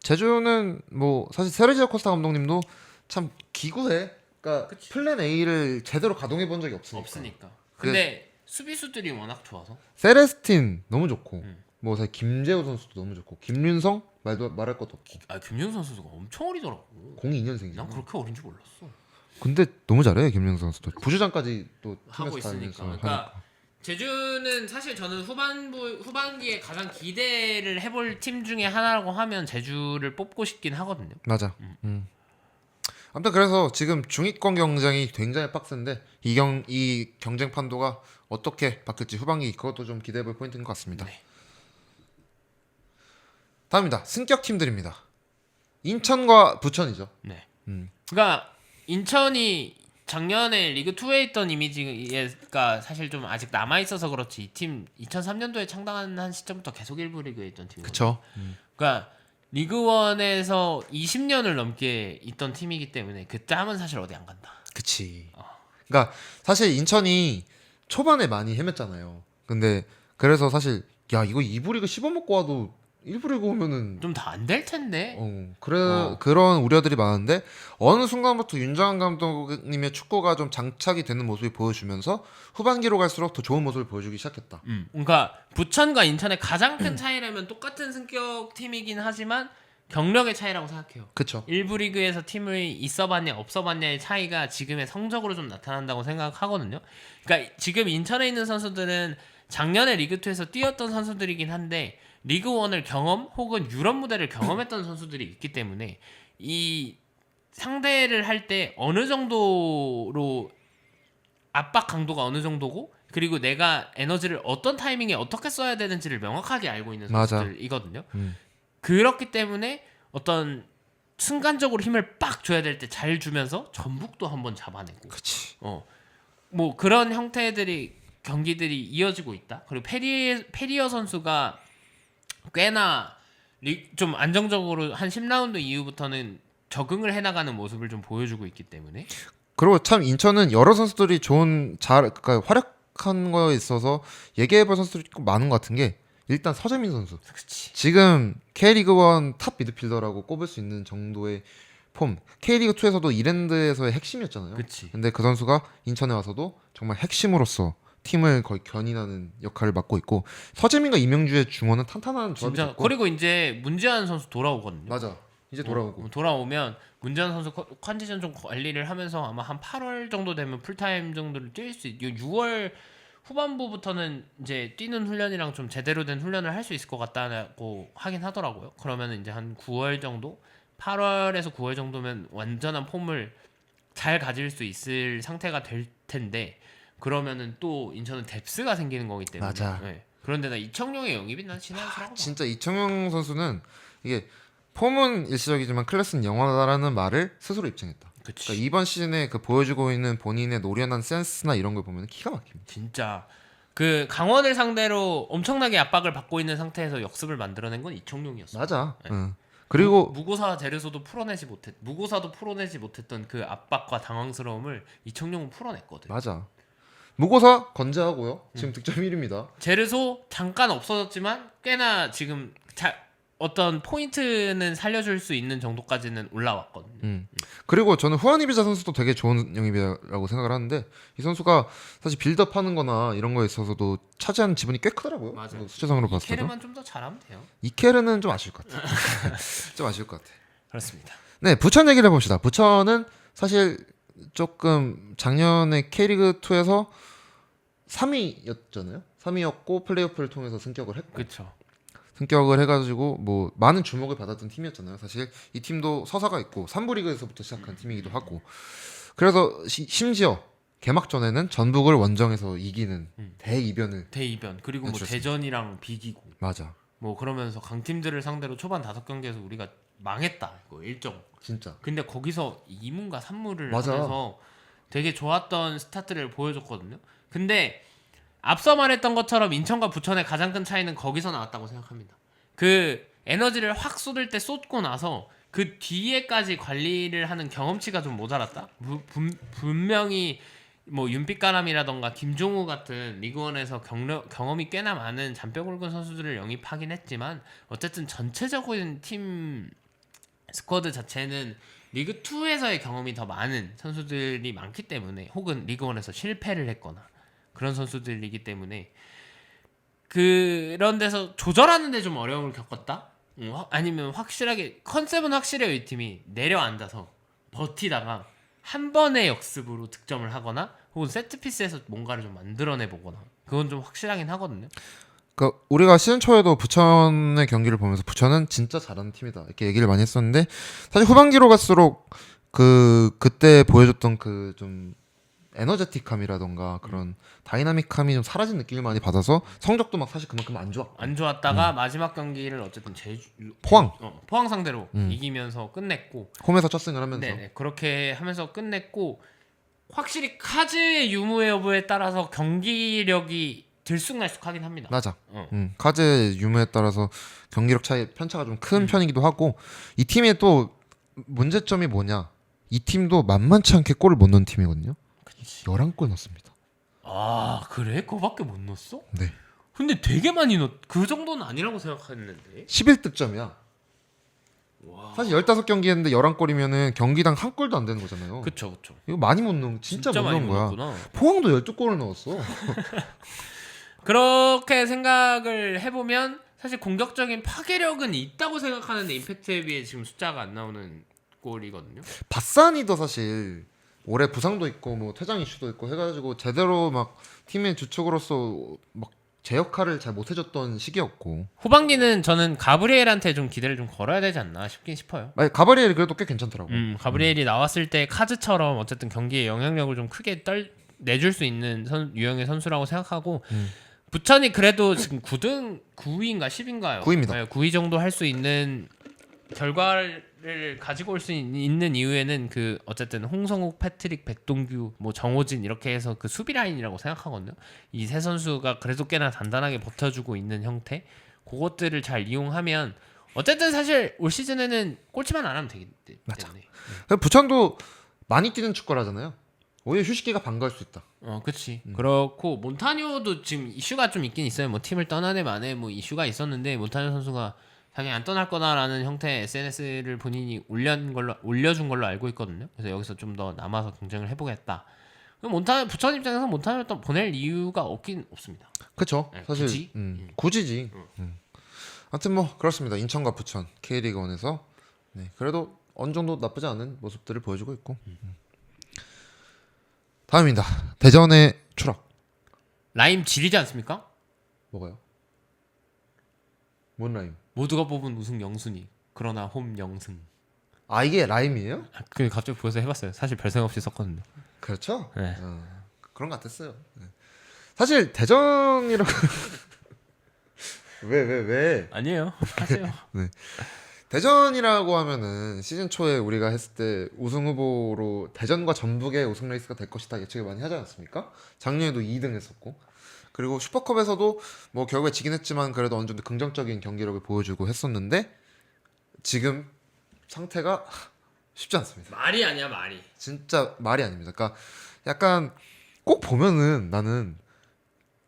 제주는 뭐 사실 세르지오 코스타 감독님도 참 기구해. 그러니까 그치. 플랜 A를 제대로 가동해 본 적이 없으니까. 근데 수비수들이 워낙 좋아서 세레스틴 너무 좋고 뭐 사실 김재호 선수도 너무 좋고 김윤성 말할 것도 없고. 김윤성 선수가 엄청 어리더라고. 02년생이잖아. 난 그렇게 어린 줄 몰랐어. 근데 너무 잘해 김윤성 선수도. 부주장까지 또 하고 팀에서 있으니까. 다니면서 그러니까 제주는 사실 저는 후반기에 가장 기대를 해볼 팀 중에 하나라고 하면 제주를 뽑고 싶긴 하거든요. 맞아. 아무튼 그래서 지금 중위권 경쟁이 굉장히 빡센데 이 경쟁 판도가 어떻게 바뀔지 후반기 그것도 좀 기대해볼 포인트인 것 같습니다. 네. 다음입니다. 승격 팀들입니다. 인천과 부천이죠. 네. 그러니까 인천이 작년에 리그 2에 있던 이미지가 사실 좀 아직 남아 있어서 그렇지 이 팀 2003년도에 창단한 시점부터 계속 1부 리그에 있던 팀이거든요. 그렇죠. 그러니까 리그 1에서 20년을 넘게 있던 팀이기 때문에 그 땀은 사실 어디 안 간다. 그치. 그러니까 사실 인천이 초반에 많이 헤맸잖아요. 근데 그래서 사실 야 이거 2부 리그 씹어먹고 와도 1부 리그 오면은 좀 더 안 될 텐데. 그런 우려들이 많은데 어느 순간부터 윤정환 감독님의 축구가 좀 장착이 되는 모습이 보여주면서 후반기로 갈수록 더 좋은 모습을 보여주기 시작했다. 그러니까 부천과 인천의 가장 큰 차이라면 똑같은 승격 팀이긴 하지만 경력의 차이라고 생각해요. 그렇죠. 1부 리그에서 팀을 있어봤냐 없어봤냐의 차이가 지금의 성적으로 좀 나타난다고 생각하거든요. 그러니까 지금 인천에 있는 선수들은 작년에 리그2에서 뛰었던 선수들이긴 한데 리그1을 경험 혹은 유럽 무대를 경험했던 선수들이 있기 때문에 이 상대를 할 때 어느 정도로 압박 강도가 어느 정도고 그리고 내가 에너지를 어떤 타이밍에 어떻게 써야 되는지를 명확하게 알고 있는 맞아. 선수들이거든요. 그렇기 때문에 어떤 순간적으로 힘을 빡 줘야 될 때 잘 주면서 전북도 한번 잡아내고 그치. 뭐 그런 형태들이 경기들이 이어지고 있다. 그리고 페리어 선수가 꽤나 좀 안정적으로 한 10라운드 이후부터는 적응을 해나가는 모습을 좀 보여주고 있기 때문에 그리고 참 인천은 여러 선수들이 그러니까 활약한 거에 있어서 얘기해볼 선수들이 좀 많은 것 같은 게 일단 서재민 선수. 그치. 지금 K리그1 탑 미드필더라고 꼽을 수 있는 정도의 폼. K리그2에서도 이랜드에서의 핵심이었잖아요. 그치. 근데 그 선수가 인천에 와서도 정말 핵심으로서 팀을 거의 견인하는 역할을 맡고 있고 서재민과 이명주의 중원은 탄탄한 조합이 진짜 됐고 그리고 이제 문재환 선수 돌아오거든요. 맞아. 이제 돌아오고 돌아오면 문재환 선수 컨디션 좀 관리를 하면서 아마 한 8월 정도 되면 풀타임 정도를 뛸 수 있고 6월 후반부부터는 이제 뛰는 훈련이랑 좀 제대로 된 훈련을 할 수 있을 것 같다고 하긴 하더라고요. 그러면 이제 한 9월 정도 8월에서 9월 정도면 완전한 폼을 잘 가질 수 있을 상태가 될 텐데 그러면은 또 인천은 뎁스가 생기는 거기 때문에 맞아. 네. 그런데나 이청용의 영입이 난 지나치라고 봐. 진짜 이청용 선수는 이게 폼은 일시적이지만 클래스는 영원하다라는 말을 스스로 입증했다. 그치. 그러니까 이번 시즌에 그 보여주고 있는 본인의 노련한 센스나 이런 걸 보면 기가 막힙니다. 진짜 그 강원을 상대로 엄청나게 압박을 받고 있는 상태에서 역습을 만들어낸 건 이청용이었어. 맞아. 네. 응. 그리고 무고사 제르소도 무고사도 풀어내지 못했던 그 압박과 당황스러움을 이청용은 풀어냈거든. 맞아. 무고사 건재하고요. 지금 득점 1위입니다. 제르소 잠깐 없어졌지만 꽤나 지금 어떤 포인트는 살려줄 수 있는 정도까지는 올라왔거든요. 그리고 저는 후아니비자 선수도 되게 좋은 영입이라고 생각을 하는데 이 선수가 사실 빌드업하는 거나 이런 거에 있어서도 차지하는 지분이 꽤 크더라고요. 맞아요. 수치상으로 봤을 때도. 이케르만 좀 더 잘하면 돼요. 이케르는 좀 아쉬울 것 같아. 좀 아쉬울 것 같아. 그렇습니다. 네, 부천 얘기를 해봅시다. 부천은 사실 조금 작년에 K리그2에서 3위였잖아요. 3위였고 플레이오프를 통해서 승격을 했고 그렇죠. 승격을 해가지고 뭐 많은 주목을 받았던 팀이었잖아요. 사실 이 팀도 서사가 있고 3부 리그에서부터 시작한 팀이기도 하고 그래서 심지어 개막전에는 전북을 원정에서 이기는 대이변을 대이변 그리고 뭐 해주셨습니다. 대전이랑 비기고 맞아. 뭐 그러면서 강팀들을 상대로 초반 5경기에서 우리가 망했다 이거 일정. 진짜 근데 거기서 2무인가 3무를 맞아. 하면서 되게 좋았던 스타트를 보여줬거든요. 근데 앞서 말했던 것처럼 인천과 부천의 가장 큰 차이는 거기서 나왔다고 생각합니다. 그 에너지를 확 쏟을 때 쏟고 나서 그 뒤에까지 관리를 하는 경험치가 좀 모자랐다. 분명히 뭐 윤빛가람이라던가 김종우 같은 리그원에서 경험이 꽤나 많은 잔뼈 굵은 선수들을 영입하긴 했지만 어쨌든 전체적인 팀 스쿼드 자체는 리그 2에서의 경험이 더 많은 선수들이 많기 때문에 혹은 리그 1에서 실패를 했거나 그런 선수들이기 때문에 그런 데서 조절하는 데 좀 어려움을 겪었다. 아니면 확실하게 컨셉은 확실해요. 이 팀이 내려앉아서 버티다가 한 번의 역습으로 득점을 하거나 혹은 세트피스에서 뭔가를 좀 만들어내 보거나 그건 좀 확실하긴 하거든요. 그 우리가 시즌 초에도 부천의 경기를 보면서 부천은 진짜 잘하는 팀이다 이렇게 얘기를 많이 했었는데 사실 후반기로 갈수록 그때 보여줬던 그 좀 에너제틱함이라던가 그런 다이나믹함이 좀 사라진 느낌을 많이 받아서 성적도 막 사실 그만큼 안 좋았고 안 좋았다가 마지막 경기를 어쨌든 포항 상대로 이기면서 끝냈고 홈에서 첫 승을 하면서 네네 그렇게 하면서 끝냈고 확실히 카즈의 유무의 여부에 따라서 경기력이 들쑥날쑥하긴 합니다. 맞아. 어. 카즈의 유무에 따라서 경기력 차이 편차가 좀 큰 편이기도 하고 이 팀의 또 문제점이 뭐냐? 이 팀도 만만치 않게 골을 못 넣는 팀이거든요. 그치. 11골 넣습니다. 아 그래? 그거밖에 못 넣었어? 네. 근데 되게 많이 그 정도는 아니라고 생각했는데 11득점이야. 와. 사실 15경기 했는데 11골이면은 경기당 한 골도 안 되는 거잖아요. 그쵸 이거 많이 못 넣은 진짜 못 많이 넣은 거야. 넣었구나. 포항도 12골을 넣었어. 그렇게 생각을 해보면 사실 공격적인 파괴력은 있다고 생각하는데 임팩트에 비해 지금 숫자가 안 나오는 골이거든요. 바산이도 사실 올해 부상도 있고 뭐 퇴장 이슈도 있고 해가지고 제대로 막 팀의 주축으로서 막 제 역할을 잘 못해줬던 시기였고 후반기는 저는 가브리엘한테 좀 기대를 좀 걸어야 되지 않나 싶긴 싶어요. 가브리엘이 그래도 꽤 괜찮더라고. 가브리엘이 나왔을 때 카즈처럼 어쨌든 경기에 영향력을 좀 크게 내줄 수 있는 유형의 선수라고 생각하고 부천이 그래도 지금 9등 9위인가 10인가요? 9위입니다. 네, 9위 정도 할 수 있는 결과를 가지고 올 수 있는 이유에는 그 어쨌든 홍성욱, 패트릭, 백동규, 뭐 정호진 이렇게 해서 그 수비 라인이라고 생각하거든요. 이 세 선수가 그래도 꽤나 단단하게 버텨주고 있는 형태. 그것들을 잘 이용하면 어쨌든 사실 올 시즌에는 꼴찌만 안 하면 되기 때문에. 부천도 많이 뛰는 축구를 하잖아요. 오히려 휴식기가 반가울 수 있다. 그렇지. 그렇고 몬타뇨도 지금 이슈가 좀 있긴 있어요. 뭐 팀을 떠나네 만에 뭐 이슈가 있었는데 몬타뇨 선수가 자기 안 떠날 거다라는 형태의 SNS를 본인이 올려준 걸로 알고 있거든요. 그래서 여기서 좀 더 남아서 경쟁을 해보겠다. 부천 입장에서 몬타뇨를 또 보낼 이유가 없긴 없습니다. 그렇죠. 네, 사실 굳이? 굳이지. 아무튼 뭐 그렇습니다. 인천과 부천 K리그 1에서 그래도 어느 정도 나쁘지 않은 모습들을 보여주고 있고. 다음입니다. 대전의 추락. 라임 지리지 않습니까? 뭐가요? 뭔 라임? 모두가 뽑은 우승 영순위. 그러나 홈 영승. 아 이게 라임이에요? 그 갑자기 보여서 해봤어요. 사실 별생 없이 썼거든요. 그렇죠. 네. 그런 것 같았어요. 사실 대전이라고 왜? 아니에요. 하세요. 대전이라고 하면은 시즌 초에 우리가 했을 때 우승 후보로 대전과 전북의 우승 레이스가 될 것이다 예측을 많이 하지 않았습니까? 작년에도 2등 했었고 그리고 슈퍼컵에서도 뭐 결국에 지긴 했지만 그래도 어느 정도 긍정적인 경기력을 보여주고 했었는데 지금 상태가 쉽지 않습니다. 말이 아니야 말이. 진짜 말이 아닙니다. 그러니까 약간 꼭 보면은 나는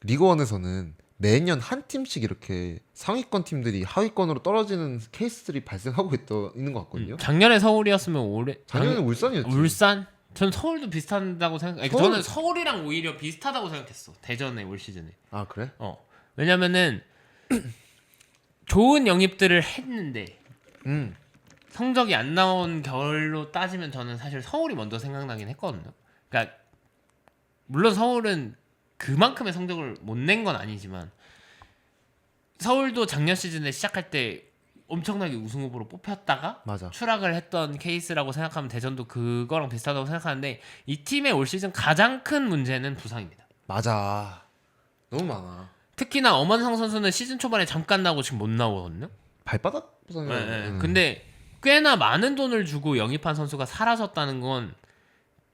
리그원에서는 매년 한 팀씩 이렇게 상위권 팀들이 하위권으로 떨어지는 케이스들이 발생하고 있는 것 같거든요. 작년에 서울이었으면 올해 작년에 울산이었지. 울산? 전 서울도 비슷하다고 생각. 서울- 저는 서울이랑 오히려 비슷하다고 생각했어. 대전에 올 시즌에. 아 그래? 왜냐면은 좋은 영입들을 했는데 음 성적이 안 나온 결로 따지면 저는 사실 서울이 먼저 생각나긴 했거든요. 그러니까 물론 서울은 그만큼의 성적을 못 낸 건 아니지만 서울도 작년 시즌에 시작할 때 엄청나게 우승 후보로 뽑혔다가 맞아. 추락을 했던 케이스라고 생각하면 대전도 그거랑 비슷하다고 생각하는데 이 팀의 올 시즌 가장 큰 문제는 부상입니다. 맞아. 너무 많아. 특히나 엄원상 선수는 시즌 초반에 잠깐 나고 지금 못 나오거든요. 발바닥 부상이. 근데 꽤나 많은 돈을 주고 영입한 선수가 사라졌다는 건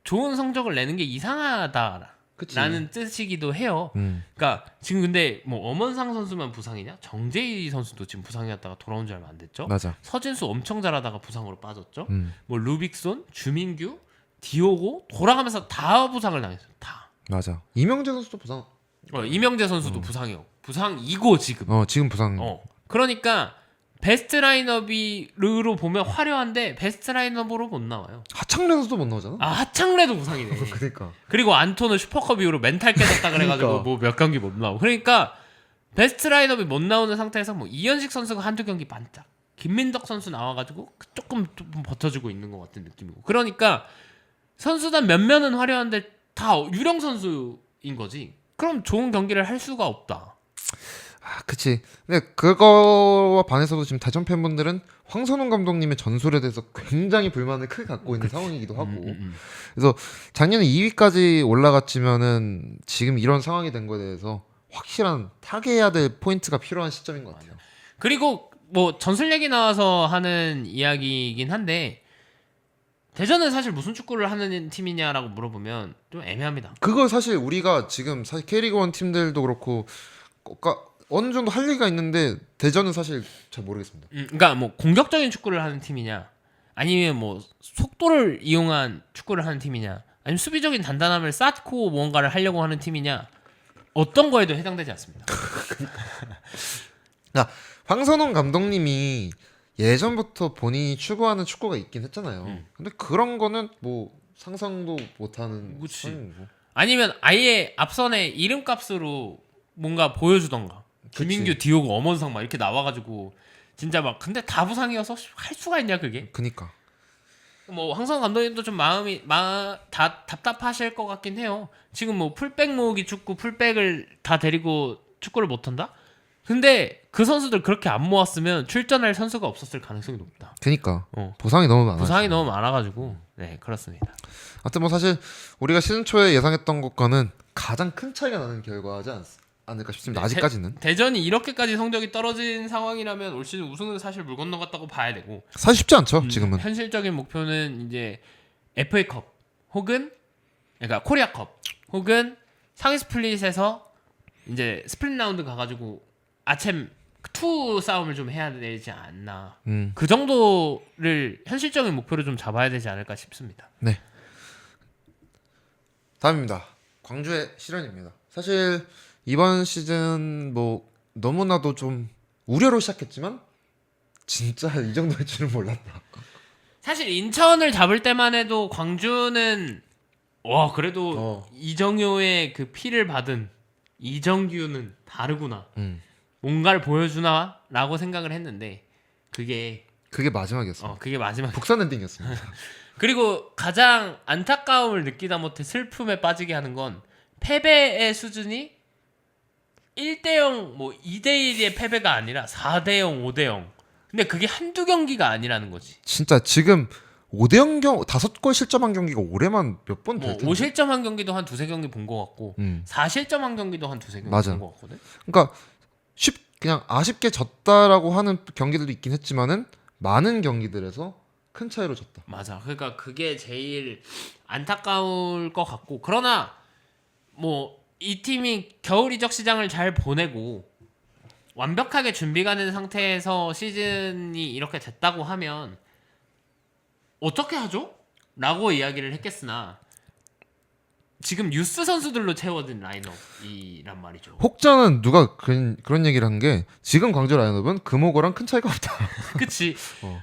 좋은 성적을 내는 게 이상하다라는 뜻이기도 해요. 그러니까 지금 근데 뭐 엄원상 선수만 부상이냐? 정재희 선수도 지금 부상이었다가 돌아온 지 얼마 안 됐죠. 맞아. 서진수 엄청 잘하다가 부상으로 빠졌죠. 뭐 루빅손, 주민규, 디오고 돌아가면서 다 부상을 당했어요. 다. 맞아. 이명재 선수도 부상. 이명재 선수도 부상이요. 부상이고 지금. 지금 부상. 그러니까 베스트 라인업으로 보면 화려한데 베스트 라인업으로 못 나와요. 하창래 선수도 못 나오잖아. 아 하창래도 부상이네. 그러니까. 그리고 안토는 슈퍼컵 이후로 멘탈 깨졌다 그래가지고 그러니까. 뭐 몇 경기 못 나오고. 그러니까 베스트 라인업이 못 나오는 상태에서 뭐 이현식 선수가 한두 경기 반짝, 김민덕 선수 나와가지고 조금 버텨주고 있는 것 같은 느낌이고. 그러니까 선수단 몇몇은 화려한데 다 유령 선수인 거지. 그럼 좋은 경기를 할 수가 없다. 그치. 근데 그거와 반해서도 지금 대전 팬분들은 황선홍 감독님의 전술에 대해서 굉장히 불만을 크게 갖고 있는 상황이기도 하고. 그래서 작년에 2위까지 올라갔지만은 지금 이런 상황이 된 거에 대해서 확실한 타개해야 될 포인트가 필요한 시점인 것 같아요. 그리고 뭐 전술 얘기 나와서 하는 이야기이긴 한데 대전은 사실 무슨 축구를 하는 팀이냐라고 물어보면 좀 애매합니다. 그걸 사실 우리가 지금 사실 K리그 1 팀들도 그렇고 어느 정도 할 얘기가 있는데 대전은 사실 잘 모르겠습니다. 그러니까 뭐 공격적인 축구를 하는 팀이냐, 아니면 뭐 속도를 이용한 축구를 하는 팀이냐, 아니면 수비적인 단단함을 쌓고 뭔가를 하려고 하는 팀이냐, 어떤 거에도 해당되지 않습니다. 황선홍 감독님이 예전부터 본인이 추구하는 축구가 있긴 했잖아요. 근데 그런 거는 뭐 상상도 못하는. 그치. 상황이고. 아니면 아예 앞선의 이름값으로 뭔가 보여주던가. 김민규, 디오고, 엄원상 막 이렇게 나와가지고 진짜 막 근데 다 부상이어서 할 수가 있냐 그게? 그니까. 뭐 황선 감독님도 좀 마음이 다 답답하실 것 같긴 해요. 지금 뭐 풀백 모으기 축구 풀백을 다 데리고 축구를 못한다? 근데 그 선수들 그렇게 안 모았으면 출전할 선수가 없었을 가능성이 높다. 그니까 부상이 너무 많아. 부상이 너무 많아가지고 네 그렇습니다. 하여튼 뭐 사실 우리가 시즌 초에 예상했던 것과는 가장 큰 차이가 나는 결과하지 않을까 싶습니다. 네, 아직까지는. 대전이 이렇게까지 성적이 떨어진 상황이라면 올 시즌 우승은 사실 물 건너갔다고 봐야 되고 사실 쉽지 않죠. 지금은. 현실적인 목표는 이제 FA컵 혹은 그러니까 코리아컵 혹은 상위 스플릿에서 이제 스프링 라운드 가가지고 아챔 2 싸움을 좀 해야 되지 않나. 그 정도를 현실적인 목표로 좀 잡아야 되지 않을까 싶습니다. 네. 다음입니다. 광주의 실현입니다. 사실 이번 시즌 뭐 너무나도 좀 우려로 시작했지만 진짜 이 정도일 줄은 몰랐다. 사실 인천을 잡을 때만 해도 광주는 와 그래도 이정효의 그 피를 받은 이정규는 다르구나. 뭔가를 보여주나라고 생각을 했는데 그게 마지막이었어요. 그게 마지막. 북산 엔딩이었습니다. 그리고 가장 안타까움을 느끼다 못해 슬픔에 빠지게 하는 건 패배의 수준이 1대0 뭐 2대1의 패배가 아니라 4대0 5대0. 근데 그게 한두 경기가 아니라는 거지. 진짜 지금 5대0 5골 실점한 경기가 올해만 몇 번 될 텐데. 5실점한 경기도 한 두세 경기 본 것 같고 4실점한 경기도 한 두세 경기 맞아. 본 것 같거든. 그러니까 그냥 아쉽게 졌다라고 하는 경기들도 있긴 했지만은 많은 경기들에서 큰 차이로 졌다. 맞아. 그러니까 그게 제일 안타까울 것 같고 그러나 뭐 이 팀이 겨울 이적 시장을 잘 보내고 완벽하게 준비가 된 상태에서 시즌이 이렇게 됐다고 하면 어떻게 하죠? 라고 이야기를 했겠으나 지금 유스 선수들로 채워진 라인업이란 말이죠. 혹자는 누가 그런 얘기를 한 게 지금 광주 라인업은 금호고랑 큰 차이가 없다. 그치.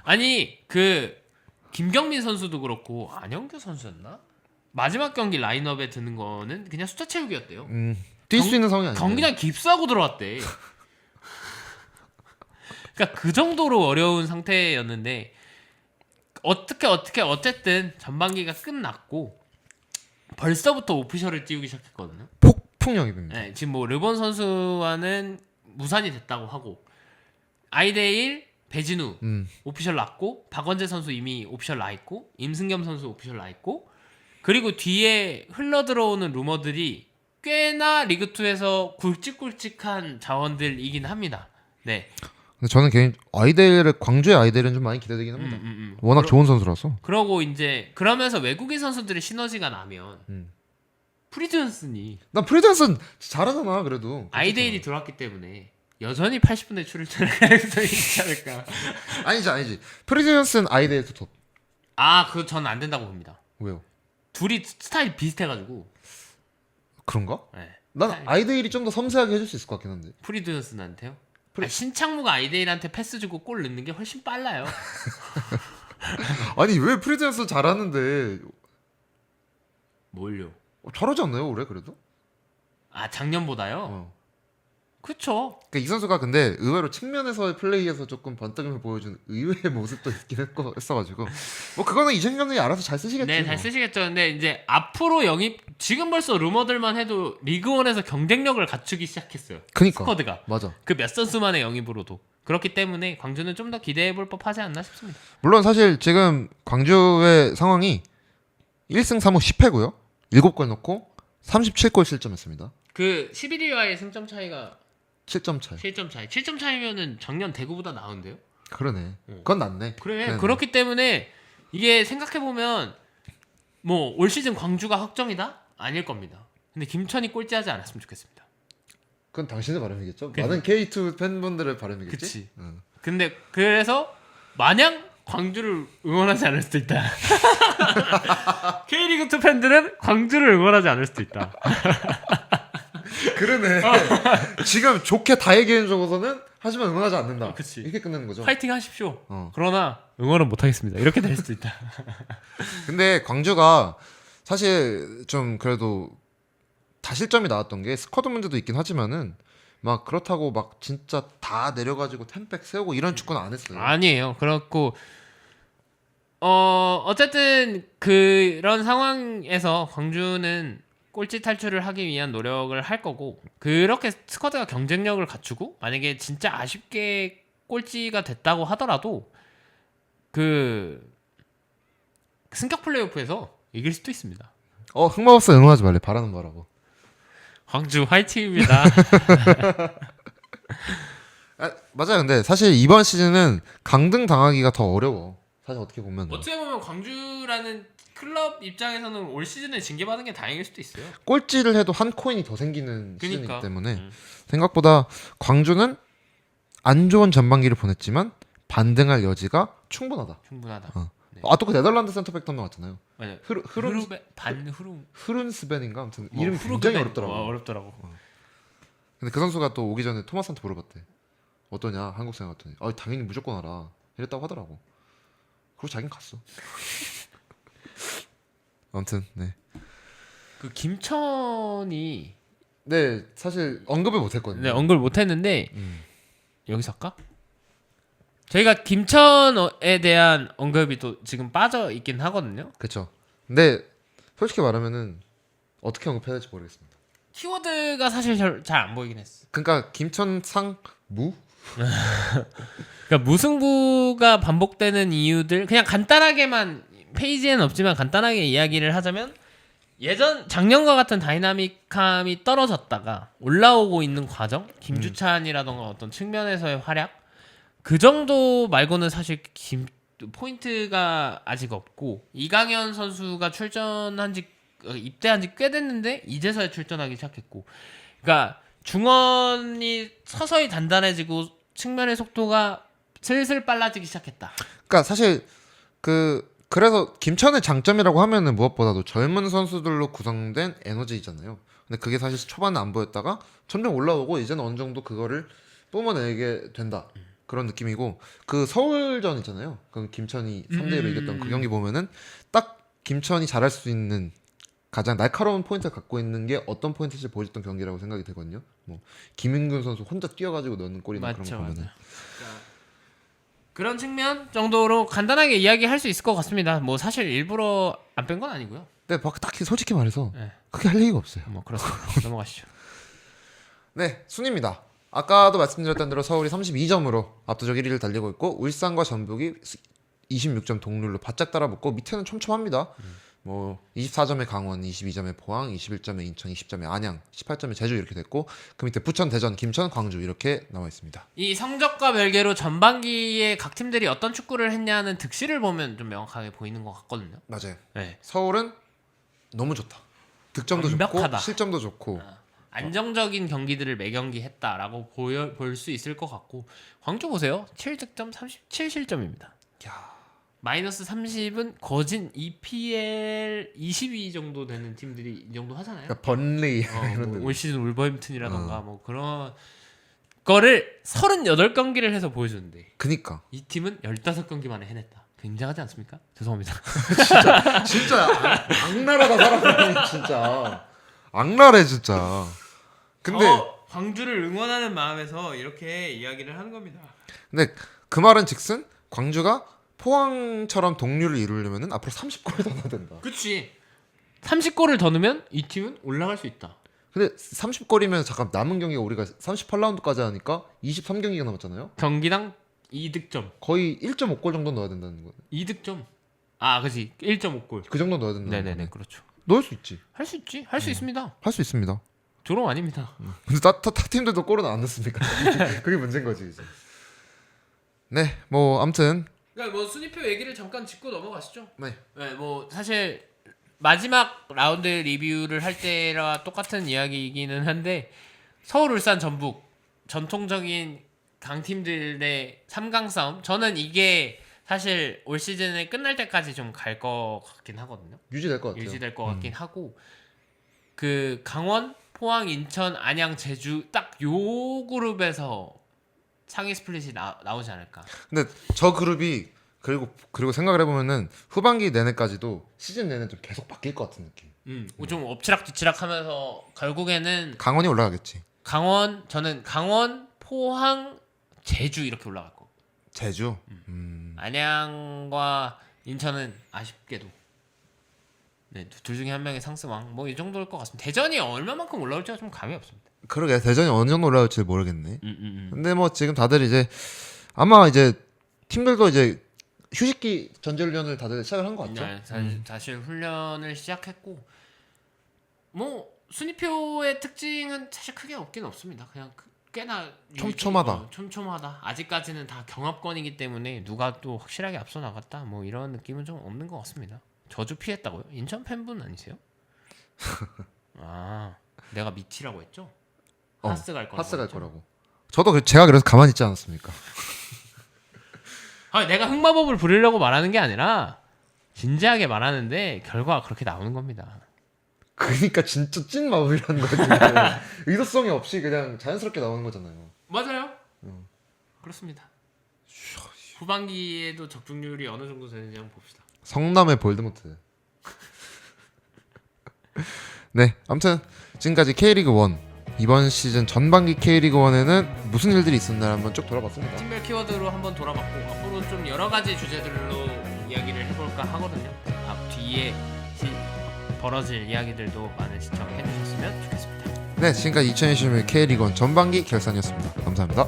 아니 그 김경민 선수도 그렇고 안영규 선수였나? 마지막 경기 라인업에 드는 거는 그냥 숫자 채우기였대요. 뛸 수 있는 상황이 아니에요. 경기장 깁스하고 들어왔대. 그러니까 그 정도로 어려운 상태였는데 어쨌든 전반기가 끝났고 벌써부터 오피셜을 띄우기 시작했거든요. 폭풍 영입입니다. 네, 지금 뭐 르본 선수와는 무산이 됐다고 하고 아이데일 배진우 오피셜 났고 박원재 선수 이미 오피셜 나 있고 임승겸 선수 오피셜 나 있고 그리고 뒤에 흘러 들어오는 루머들이 꽤나 리그2에서 굵직굵직한 자원들이긴 합니다. 네. 근데 저는 광주의 아이델은 좀 많이 기대되긴 합니다. 워낙 좋은 선수라서. 그러고 이제 그러면서 외국인 선수들의 시너지가 나면 프리드언슨이 난 프리댄스는 잘하잖아 그래도. 아이데일이 들어왔기 때문에 여전히 80분의 출혈 가능성이 있지 않을까. 아니지. 프리댄스는 아이델에서 더. 그거 전 안 된다고 봅니다. 왜요? 둘이 스타일이 비슷해가지고. 그런가? 네. 난 아이데일이 좀 더 섬세하게 해줄 수 있을 것 같긴 한데. 프리드언슨한테요? 신창무가 아이데일한테 패스 주고 골 넣는 게 훨씬 빨라요. 아니 왜 프리댄스 잘하는데 뭘요? 잘하지 않나요 올해 그래도? 작년보다요? 그쵸. 그러니까 이 선수가 근데 의외로 측면에서의 플레이에서 조금 번뜩임을 보여준 의외의 모습도 있긴 했어가지고 뭐 그거는 이재경 감독이 알아서 잘 쓰시겠죠. 네, 잘 쓰시겠죠. 근데 이제 앞으로 지금 벌써 루머들만 해도 리그원에서 경쟁력을 갖추기 시작했어요. 그니까. 스쿼드가. 맞아. 그 몇 선수만의 영입으로도. 그렇기 때문에 광주는 좀 더 기대해볼 법하지 않나 싶습니다. 물론 사실 지금 광주의 상황이 1승 3무 10패고요. 7골 넣고 37골 실점했습니다. 그 11위와의 승점 차이가 7점 차이. 7점 차이. 7점 차이면은 작년 대구보다 나은데요? 그러네. 그건 낫네. 그래. 그렇기 때문에 이게 생각해 보면 뭐 올 시즌 광주가 확정이다? 아닐 겁니다. 근데 김천이 꼴찌하지 않았으면 좋겠습니다. 그건 당신의 바람이겠죠. 많은 K2 팬분들의 바람이겠지. 그치. 근데 그래서 마냥 광주를 응원하지 않을 수도 있다. K리그2 팬들은 광주를 응원하지 않을 수도 있다. 그러네. 지금 좋게 다 얘기해 줘서는 하지만 응원하지 않는다. 그치. 이렇게 끝내는 거죠. 파이팅 하십시오. 그러나 응원은 못 하겠습니다. 이렇게 될 수도 있다. 근데 광주가 사실 좀 그래도 다실점이 나왔던 게 스쿼드 문제도 있긴 하지만은 막 그렇다고 막 진짜 다 내려가지고 템백 세우고 이런 축구는 안 했어요. 아니에요. 그렇고 어쨌든 그런 상황에서 광주는 꼴찌 탈출을 하기 위한 노력을 할 거고 그렇게 스쿼드가 경쟁력을 갖추고 만약에 진짜 아쉽게 꼴찌가 됐다고 하더라도 그 승격 플레이오프에서 이길 수도 있습니다. 흑마법사 응원하지 말래. 바라는 바라고. 광주 화이팅입니다. 맞아요. 근데 사실 이번 시즌은 강등 당하기가 더 어려워. 사실 어떻게 보면 어떻게 보면 광주라는 클럽 입장에서는 올 시즌에 징계받은 게 다행일 수도 있어요. 꼴찌를 해도 한 코인이 더 생기는 그러니까. 시즌이기 때문에 생각보다 광주는 안 좋은 전반기를 보냈지만 반등할 여지가 충분하다. 충분하다. 네. 또 그 네덜란드 센터백도 한 명 왔잖아요. 맞아요. 흐룬 스벤인가 아무튼 뭐, 이름이 굉장히 어렵더라고. 어렵더라고. 근데 그 선수가 또 오기 전에 토마스한테 물어봤대. 어떠냐 한국 생각했더니 당연히 무조건 알아. 이랬다고 하더라고. 그리고 자긴 갔어. 아무튼 네. 그 김천이 네 사실 언급을 못했거든요. 네, 언급을 못했는데 여기서 할까? 저희가 김천에 대한 언급이 또 지금 빠져 있긴 하거든요. 그렇죠. 근데 솔직히 말하면은 어떻게 언급해야 될지 모르겠습니다. 키워드가 사실 잘 안 보이긴 했어. 그러니까 김천상 무? 그러니까 무승부가 반복되는 이유들 그냥 간단하게만 페이지에는 없지만 간단하게 이야기를 하자면 작년과 같은 다이나믹함이 떨어졌다가 올라오고 있는 과정 김주찬이라던가 어떤 측면에서의 활약 그 정도 말고는 사실 포인트가 아직 없고 이강현 선수가 입대한 지 꽤 됐는데 이제서야 출전하기 시작했고 그러니까 중원이 서서히 단단해지고 측면의 속도가 슬슬 빨라지기 시작했다. 그러니까 사실 그래서 김천의 장점이라고 하면은 무엇보다도 젊은 선수들로 구성된 에너지잖아요. 근데 그게 사실 초반에 안 보였다가 점점 올라오고 이제는 어느 정도 그거를 뿜어내게 된다. 그런 느낌이고 그 서울전 있잖아요. 그 김천이 3대1로 이겼던 그 경기 보면은 딱 김천이 잘할 수 있는 가장 날카로운 포인트를 갖고 있는 게 어떤 포인트인지 보여줬던 경기라고 생각이 되거든요. 뭐 김인균 선수 혼자 뛰어가지고 넣는 골이나 그런 거 보면은 그런 측면 정도로 간단하게 이야기할 수 있을 것 같습니다. 뭐 사실 일부러 안 뺀 건 아니고요. 네, 딱히 솔직히 말해서 네. 크게 할 얘기가 없어요. 뭐 그렇습니다. 넘어가시죠. 네, 순위입니다. 아까도 말씀드렸던 대로 서울이 32점으로 압도적 1위를 달리고 있고 울산과 전북이 26점 동률로 바짝 따라붙고 밑에는 촘촘합니다. 뭐 24점의 강원, 22점의 포항, 21점의 인천, 20점의 안양, 18점의 제주 이렇게 됐고 그 밑에 부천, 대전, 김천, 광주 이렇게 나와 있습니다. 이 성적과 별개로 전반기에 각 팀들이 어떤 축구를 했냐는 득실을 보면 좀 명확하게 보이는 것 같거든요. 맞아요. 네. 서울은 너무 좋다. 득점도 완벽하다. 좋고 실점도 좋고 안정적인 경기들을 매 경기 했다라고 볼 수 있을 것 같고 광주 보세요. 7득점 37실점입니다. 마이너스 30은 거진 EPL 22 정도 되는 팀들이 이 정도 하잖아요. 그러니까 번리 뭐 올 시즌 울버햄튼이라던가 뭐 그런 거를 38경기를 해서 보여주는데 그니까 이 팀은 15경기 만에 해냈다. 굉장하지 않습니까? 죄송합니다. 진짜 악랄하다 사람이 진짜 악랄해 진짜. 근데 광주를 응원하는 마음에서 이렇게 이야기를 하는 겁니다. 근데 그 말은 즉슨 광주가 포항처럼 동률을 이루려면은 앞으로 30골 더 넣어야 된다. 그치. 30골을 더 넣으면 이 팀은 올라갈 수 있다. 근데 30골이면 잠깐 남은 경기가 우리가 38라운드까지 하니까 23경기가 남았잖아요. 경기당 2득점. 거의 1.5골 정도 넣어야 된다는 거예요. 2득점. 아, 그치. 1.5골. 그 정도 넣어야 된다는 거예요. 네네네, 그렇죠. 넣을 수 있지. 할 수 있지. 할 수 있습니다. 할 수 있습니다. 조롱 아닙니다. 근데 타 팀들도 골은 안 넣습니까? 그게 문제인 거지 이제. 네, 뭐 아무튼 그러니까 뭐 순위표 얘기를 잠깐 짚고 넘어가시죠. 네. 네, 뭐 사실 마지막 라운드 리뷰를 할 때와 똑같은 이야기이기는 한데 서울, 울산, 전북 전통적인 강팀들의 3강 싸움. 저는 이게 사실 올 시즌에 끝날 때까지 좀 갈 것 같긴 하거든요. 유지될 것 같아요. 유지될 것 같긴 하고 그 강원, 포항, 인천, 안양, 제주 딱 요 그룹에서 상위 스플릿이 나오지 않을까. 근데 저 그룹이 그리고 생각을 해보면은 후반기 내내까지도 시즌 내내 좀 계속 바뀔 것 같은 느낌. 좀 엎치락뒤치락하면서 결국에는 강원이 올라가겠지. 저는 강원, 포항, 제주 이렇게 올라갈 거. 제주. 안양과 인천은 아쉽게도 네, 둘 중에 한 명의 상승왕 뭐 이 정도일 것 같습니다. 대전이 얼마만큼 올라올지가 좀 감이 없습니다. 그러게 대전이 어느 정도 올라올지 모르겠네. 근데 뭐 지금 다들 이제 아마 이제 팀들도 이제 휴식기 전지훈련을 다들 시작을 한 것 같죠. 네, 사실 훈련을 시작했고 뭐 순위표의 특징은 사실 크게 없긴 없습니다. 그냥 꽤나 촘촘하다. 촘촘하다. 아직까지는 다 경합권이기 때문에 누가 또 확실하게 앞서 나갔다 뭐 이런 느낌은 좀 없는 것 같습니다. 저주 피했다고요? 인천 팬분 아니세요? 아 내가 미치라고 했죠? 하스 갈 거라고. 하스 갈 거라고. 저도 제가 그래서 가만히 있지 않았습니까? 아 내가 흑마법을 부리려고 말하는 게 아니라 진지하게 말하는데 결과가 그렇게 나오는 겁니다. 그러니까 진짜 찐 마무리라는 거지. 의도성이 없이 그냥 자연스럽게 나오는 거잖아요. 맞아요. 그렇습니다. 후반기에도 적중률이 어느 정도 되는지 한번 봅시다. 성남의 볼드모트. 네, 아무튼 지금까지 K리그 1 이번 시즌 전반기 K리그 1에는 무슨 일들이 있었나 한번 쭉 돌아봤습니다. 팀별 키워드로 한번 돌아봤고 앞으로 좀 여러 가지 주제들로 이야기를 해볼까 하거든요. 뒤에 벌어질 이야기들도 많은 시청해 주셨으면 좋겠습니다. 네, 지금까지 2021 K리그 1 전반기 결산이었습니다. 감사합니다.